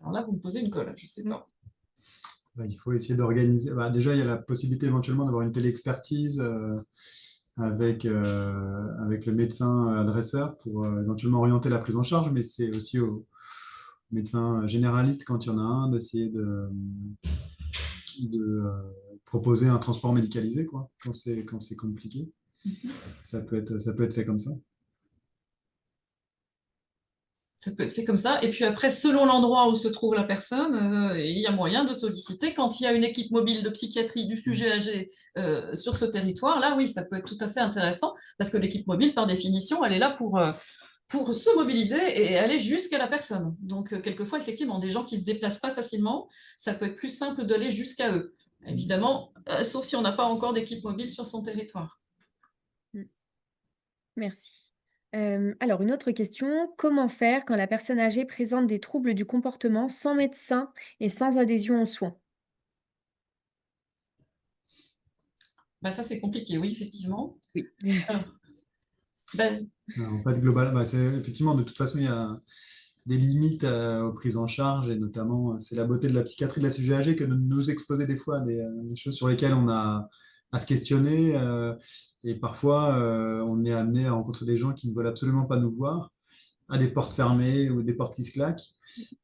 Alors là, vous me posez une colle, je ne sais pas. Il faut essayer d'organiser. Déjà, il y a la possibilité éventuellement d'avoir une téléexpertise avec le médecin adresseur pour éventuellement orienter la prise en charge, mais c'est aussi au médecin généraliste, quand il y en a un, d'essayer de proposer un transport médicalisé, quoi, quand c'est compliqué. Ça peut être fait comme ça. Ça peut être fait comme ça. Et puis après, selon l'endroit où se trouve la personne, il y a moyen de solliciter. Quand il y a une équipe mobile de psychiatrie du sujet âgé sur ce territoire, là, oui, ça peut être tout à fait intéressant parce que l'équipe mobile, par définition, elle est là pour se mobiliser et aller jusqu'à la personne. Donc, quelquefois, effectivement, des gens qui ne se déplacent pas facilement, ça peut être plus simple d'aller jusqu'à eux. Évidemment, sauf si on n'a pas encore d'équipe mobile sur son territoire. Merci. Alors, une autre question. Comment faire quand la personne âgée présente des troubles du comportement sans médecin et sans adhésion aux soins? Ça, c'est compliqué, oui, effectivement. Oui. En fait, global, effectivement, de toute façon, il y a des limites aux prises en charge, et notamment, c'est la beauté de la psychiatrie de la CGAG que de nous exposer des fois à des choses sur lesquelles on a à se questionner. Et parfois, on est amené à rencontrer des gens qui ne veulent absolument pas nous voir, à des portes fermées ou des portes qui se claquent.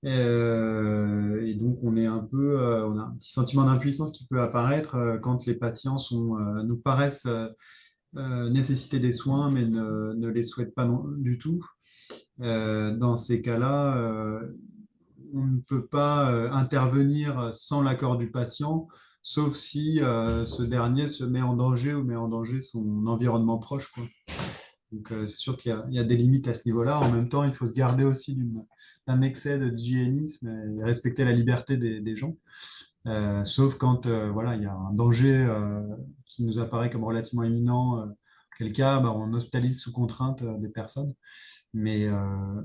Et donc, on a un petit sentiment d'impuissance qui peut apparaître quand les patients nous paraissent nécessiter des soins, mais ne les souhaitent pas du tout. Dans ces cas-là, on ne peut pas intervenir sans l'accord du patient, sauf si ce dernier se met en danger ou met en danger son environnement proche, quoi. Donc, c'est sûr qu'il y a des limites à ce niveau-là. En même temps, il faut se garder aussi d'un excès d'hygiénisme et respecter la liberté des gens. Sauf quand voilà, il y a un danger qui nous apparaît comme relativement imminent, auquel cas bah, on hospitalise sous contrainte des personnes. Mais, euh,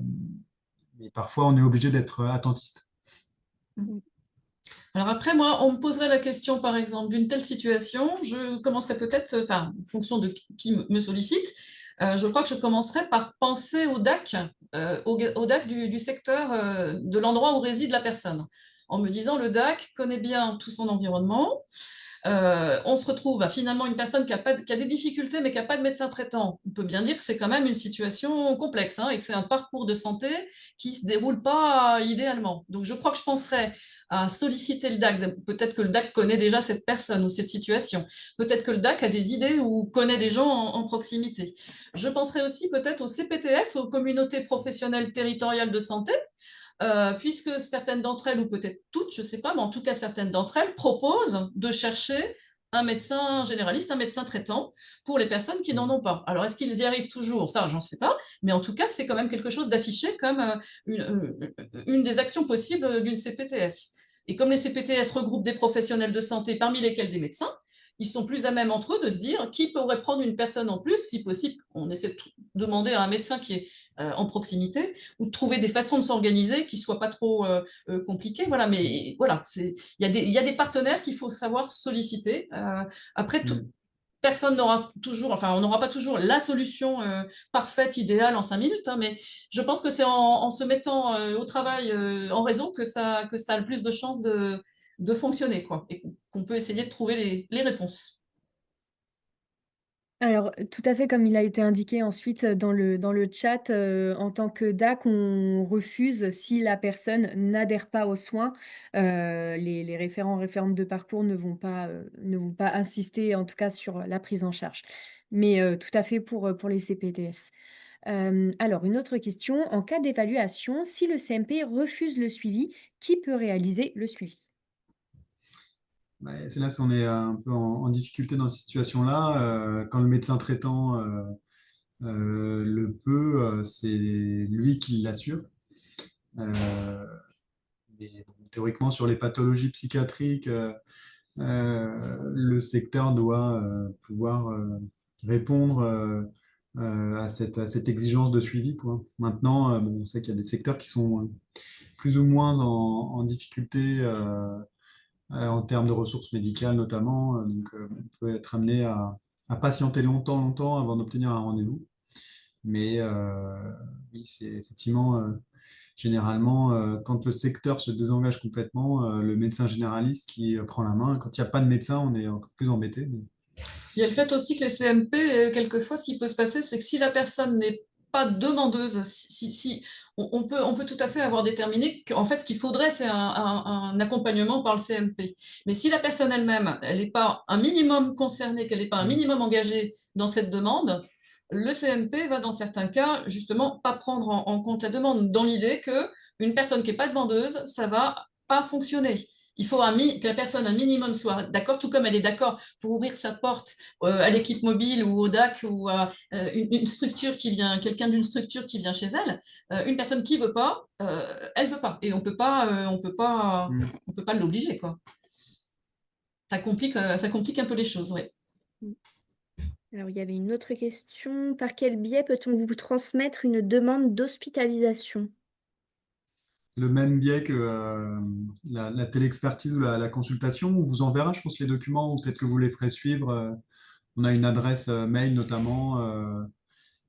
mais parfois, on est obligé d'être attentiste. Alors après, moi, on me poserait la question, par exemple, d'une telle situation, je commencerais peut-être, enfin, en fonction de qui me sollicite, je crois que je commencerai par penser au DAC, au DAC du secteur, de l'endroit où réside la personne, en me disant le DAC connaît bien tout son environnement. On se retrouve à finalement une personne qui a des difficultés mais qui n'a pas de médecin traitant. On peut bien dire que c'est quand même une situation complexe hein, et que c'est un parcours de santé qui ne se déroule pas idéalement. Donc je crois que je penserais à solliciter le DAC. Peut-être que le DAC connaît déjà cette personne ou cette situation. Peut-être que le DAC a des idées ou connaît des gens en proximité. Je penserais aussi peut-être au CPTS, aux communautés professionnelles territoriales de santé, puisque certaines d'entre elles, ou peut-être toutes, je ne sais pas, mais en tout cas certaines d'entre elles, proposent de chercher un médecin généraliste, un médecin traitant pour les personnes qui n'en ont pas. Alors, est-ce qu'ils y arrivent toujours? Ça, j'en sais pas, mais en tout cas, c'est quand même quelque chose d'affiché comme une des actions possibles d'une CPTS. Et comme les CPTS regroupent des professionnels de santé, parmi lesquels des médecins, ils sont plus à même entre eux de se dire qui pourrait prendre une personne en plus, si possible. On essaie de demander à un médecin qui est en proximité, ou de trouver des façons de s'organiser qui ne soient pas trop compliquées. Voilà, mais voilà, il y a des partenaires qu'il faut savoir solliciter. Après, personne n'aura toujours, enfin, on n'aura pas toujours la solution parfaite, idéale en 5 minutes, hein, mais je pense que c'est en se mettant au travail en réseau que ça a le plus de chances de fonctionner, quoi, et qu'on peut essayer de trouver les réponses. Alors, tout à fait comme il a été indiqué ensuite dans le chat, en tant que DAC, on refuse si la personne n'adhère pas aux soins. Les référents, référentes de parcours ne vont pas insister, en tout cas, sur la prise en charge. Mais tout à fait pour les CPTS. Alors, une autre question. En cas d'évaluation, si le CMP refuse le suivi, qui peut réaliser le suivi? C'est là qu'on est un peu en difficulté dans cette situation-là. Quand le médecin traitant le peut, c'est lui qui l'assure. Mais bon, théoriquement, sur les pathologies psychiatriques, le secteur doit pouvoir répondre à cette exigence de suivi, quoi. Maintenant, bon, on sait qu'il y a des secteurs qui sont plus ou moins en difficulté en termes de ressources médicales notamment. Donc, on peut être amené à patienter longtemps avant d'obtenir un rendez-vous. Mais oui, c'est effectivement généralement quand le secteur se désengage complètement, le médecin généraliste qui prend la main. Quand il n'y a pas de médecin, on est encore plus embêté. Il y a le fait aussi que les CMP, quelquefois, ce qui peut se passer, c'est que si la personne n'est pas demandeuse, on peut tout à fait avoir déterminé qu'en fait, ce qu'il faudrait, c'est un accompagnement par le CMP. Mais si la personne elle-même, elle n'est pas un minimum concernée, qu'elle n'est pas un minimum engagée dans cette demande, le CMP va, dans certains cas, justement, pas prendre en compte la demande, dans l'idée que une personne qui n'est pas demandeuse, ça va pas fonctionner. Il faut que la personne, un minimum, soit d'accord, tout comme elle est d'accord pour ouvrir sa porte à l'équipe mobile ou au DAC ou à une structure qui vient, quelqu'un d'une structure qui vient chez elle. Une personne qui veut pas, elle veut pas, et on peut pas l'obliger, quoi. Ça complique un peu les choses, ouais. Alors, il y avait une autre question. Par quel biais peut-on vous transmettre une demande d'hospitalisation? Le même biais que la télé-expertise ou la consultation. On vous enverra, je pense, les documents ou peut-être que vous les ferez suivre. On a une adresse mail notamment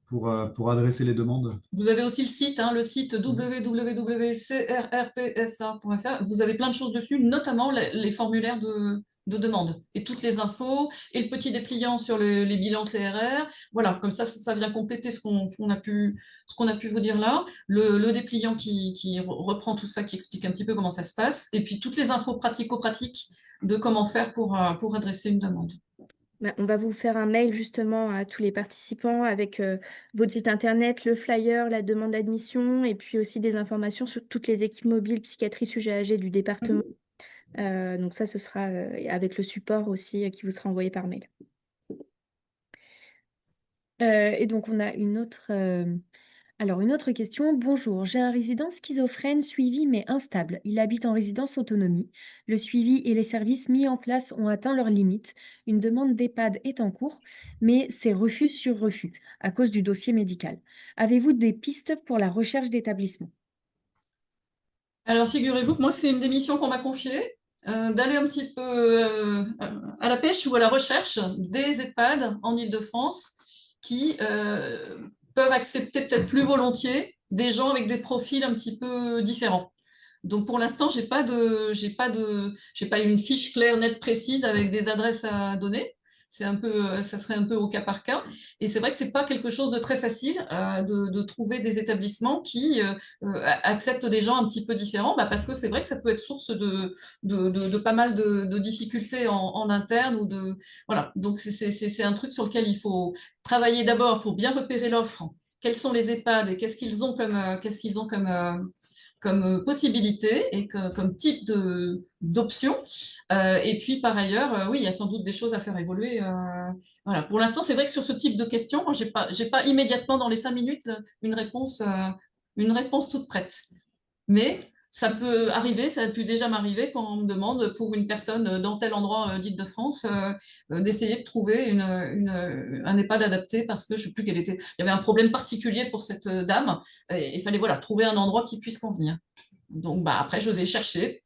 pour adresser les demandes. Vous avez aussi le site www.crrpsa.fr. Vous avez plein de choses dessus, notamment les formulaires de demande et toutes les infos et le petit dépliant sur les bilans CRR. Voilà, comme ça vient compléter ce qu'on a pu vous dire là. Le dépliant qui reprend tout ça, qui explique un petit peu comment ça se passe et puis toutes les infos pratico-pratiques de comment faire pour adresser une demande. On va vous faire un mail justement à tous les participants avec votre site internet, le flyer, la demande d'admission et puis aussi des informations sur toutes les équipes mobiles psychiatrie sujet âgé du département. Donc ça, ce sera avec le support aussi qui vous sera envoyé par mail. Et donc, on a une autre question. Bonjour, j'ai un résident schizophrène suivi mais instable. Il habite en résidence autonomie. Le suivi et les services mis en place ont atteint leurs limites. Une demande d'EHPAD est en cours, mais c'est refus sur refus à cause du dossier médical. Avez-vous des pistes pour la recherche d'établissement? Alors, figurez-vous que moi, c'est une des missions qu'on m'a confiée, d'aller un petit peu à la pêche ou à la recherche des EHPAD en Île-de-France qui peuvent accepter peut-être plus volontiers des gens avec des profils un petit peu différents. Donc, pour l'instant, j'ai pas une fiche claire, nette, précise avec des adresses à donner. Ça serait un peu au cas par cas. Et c'est vrai que c'est pas quelque chose de très facile de trouver des établissements qui acceptent des gens un petit peu différents, parce que c'est vrai que ça peut être source de pas mal de difficultés en interne voilà. Donc c'est un truc sur lequel il faut travailler d'abord pour bien repérer l'offre. Quels sont les EHPAD et qu'est-ce qu'ils ont comme possibilité et comme type d'option. Et puis, par ailleurs, oui, il y a sans doute des choses à faire évoluer. Voilà. Pour l'instant, c'est vrai que sur ce type de questions, je n'ai pas immédiatement dans les 5 minutes une réponse toute prête. Mais ça peut arriver, ça a pu déjà m'arriver quand on me demande pour une personne dans tel endroit d'Île-de-France d'essayer de trouver un EHPAD adapté parce que je ne sais plus quel était. Il y avait un problème particulier pour cette dame et il fallait trouver un endroit qui puisse convenir. Donc après, je vais chercher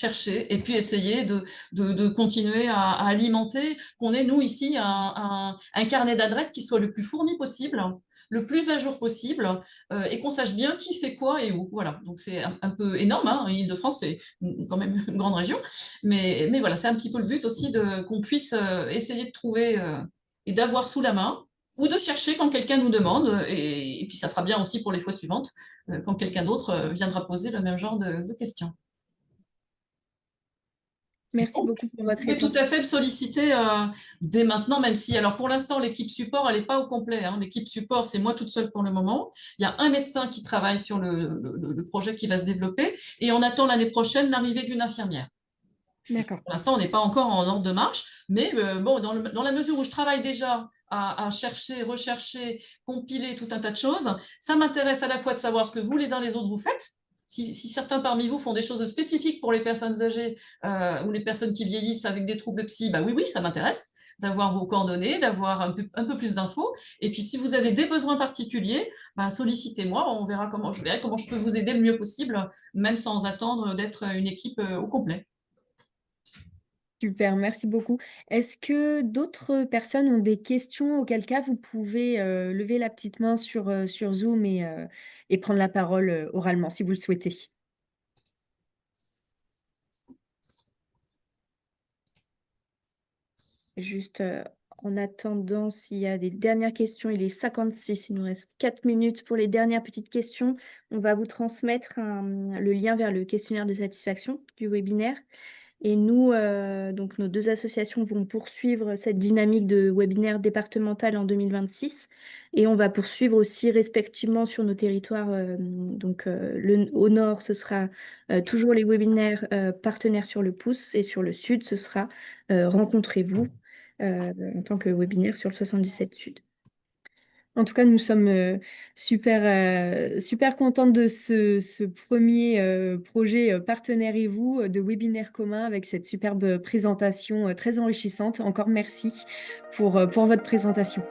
et puis essayer de continuer à alimenter, qu'on ait, nous, ici, un carnet d'adresses qui soit le plus fourni possible, le plus à jour possible, et qu'on sache bien qui fait quoi et où. Voilà. Donc, c'est un peu énorme, hein. Île-de-France, c'est quand même une grande région. Mais voilà, c'est un petit peu le but aussi qu'on puisse essayer de trouver et d'avoir sous la main ou de chercher quand quelqu'un nous demande. Et puis, ça sera bien aussi pour les fois suivantes, quand quelqu'un d'autre viendra poser le même genre de questions. Merci beaucoup pour votre Vous pouvez réponse. tout à fait le solliciter dès maintenant, même si, alors pour l'instant, l'équipe support, elle n'est pas au complet. Hein. L'équipe support, c'est moi toute seule pour le moment. Il y a un médecin qui travaille sur le projet qui va se développer et on attend l'année prochaine l'arrivée d'une infirmière. D'accord. Pour l'instant, on n'est pas encore en ordre de marche, mais bon, dans la mesure où je travaille déjà à chercher, rechercher, compiler tout un tas de choses, ça m'intéresse à la fois de savoir ce que vous, les uns les autres, vous faites. Si certains parmi vous font des choses spécifiques pour les personnes âgées ou les personnes qui vieillissent avec des troubles psy, oui, ça m'intéresse d'avoir vos coordonnées, d'avoir un peu plus d'infos. Et puis, si vous avez des besoins particuliers, sollicitez-moi, je verrai comment je peux vous aider le mieux possible, même sans attendre d'être une équipe au complet. Super, merci beaucoup. Est-ce que d'autres personnes ont des questions, auquel cas vous pouvez lever la petite main sur Zoom et prendre la parole oralement si vous le souhaitez. Juste en attendant, s'il y a des dernières questions, il est 56, il nous reste 4 minutes pour les dernières petites questions. On va vous transmettre le lien vers le questionnaire de satisfaction du webinaire. Et nous, donc nos deux associations vont poursuivre cette dynamique de webinaire départemental en 2026. Et on va poursuivre aussi respectivement sur nos territoires. Au nord, ce sera toujours les webinaires partenaires sur le pouce. Et sur le sud, ce sera Rencontrez-vous en tant que webinaire sur le 77 Sud. En tout cas, nous sommes super contentes de ce premier projet Partenaire et vous de webinaire commun avec cette superbe présentation très enrichissante. Encore merci pour votre présentation.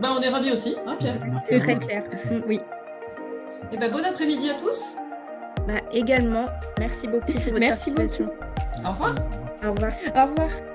On est ravis aussi, hein, Pierre. C'est très clair. Oui. Et bon après-midi à tous. Également, merci beaucoup pour votre participation. Au revoir. Au revoir. Au revoir.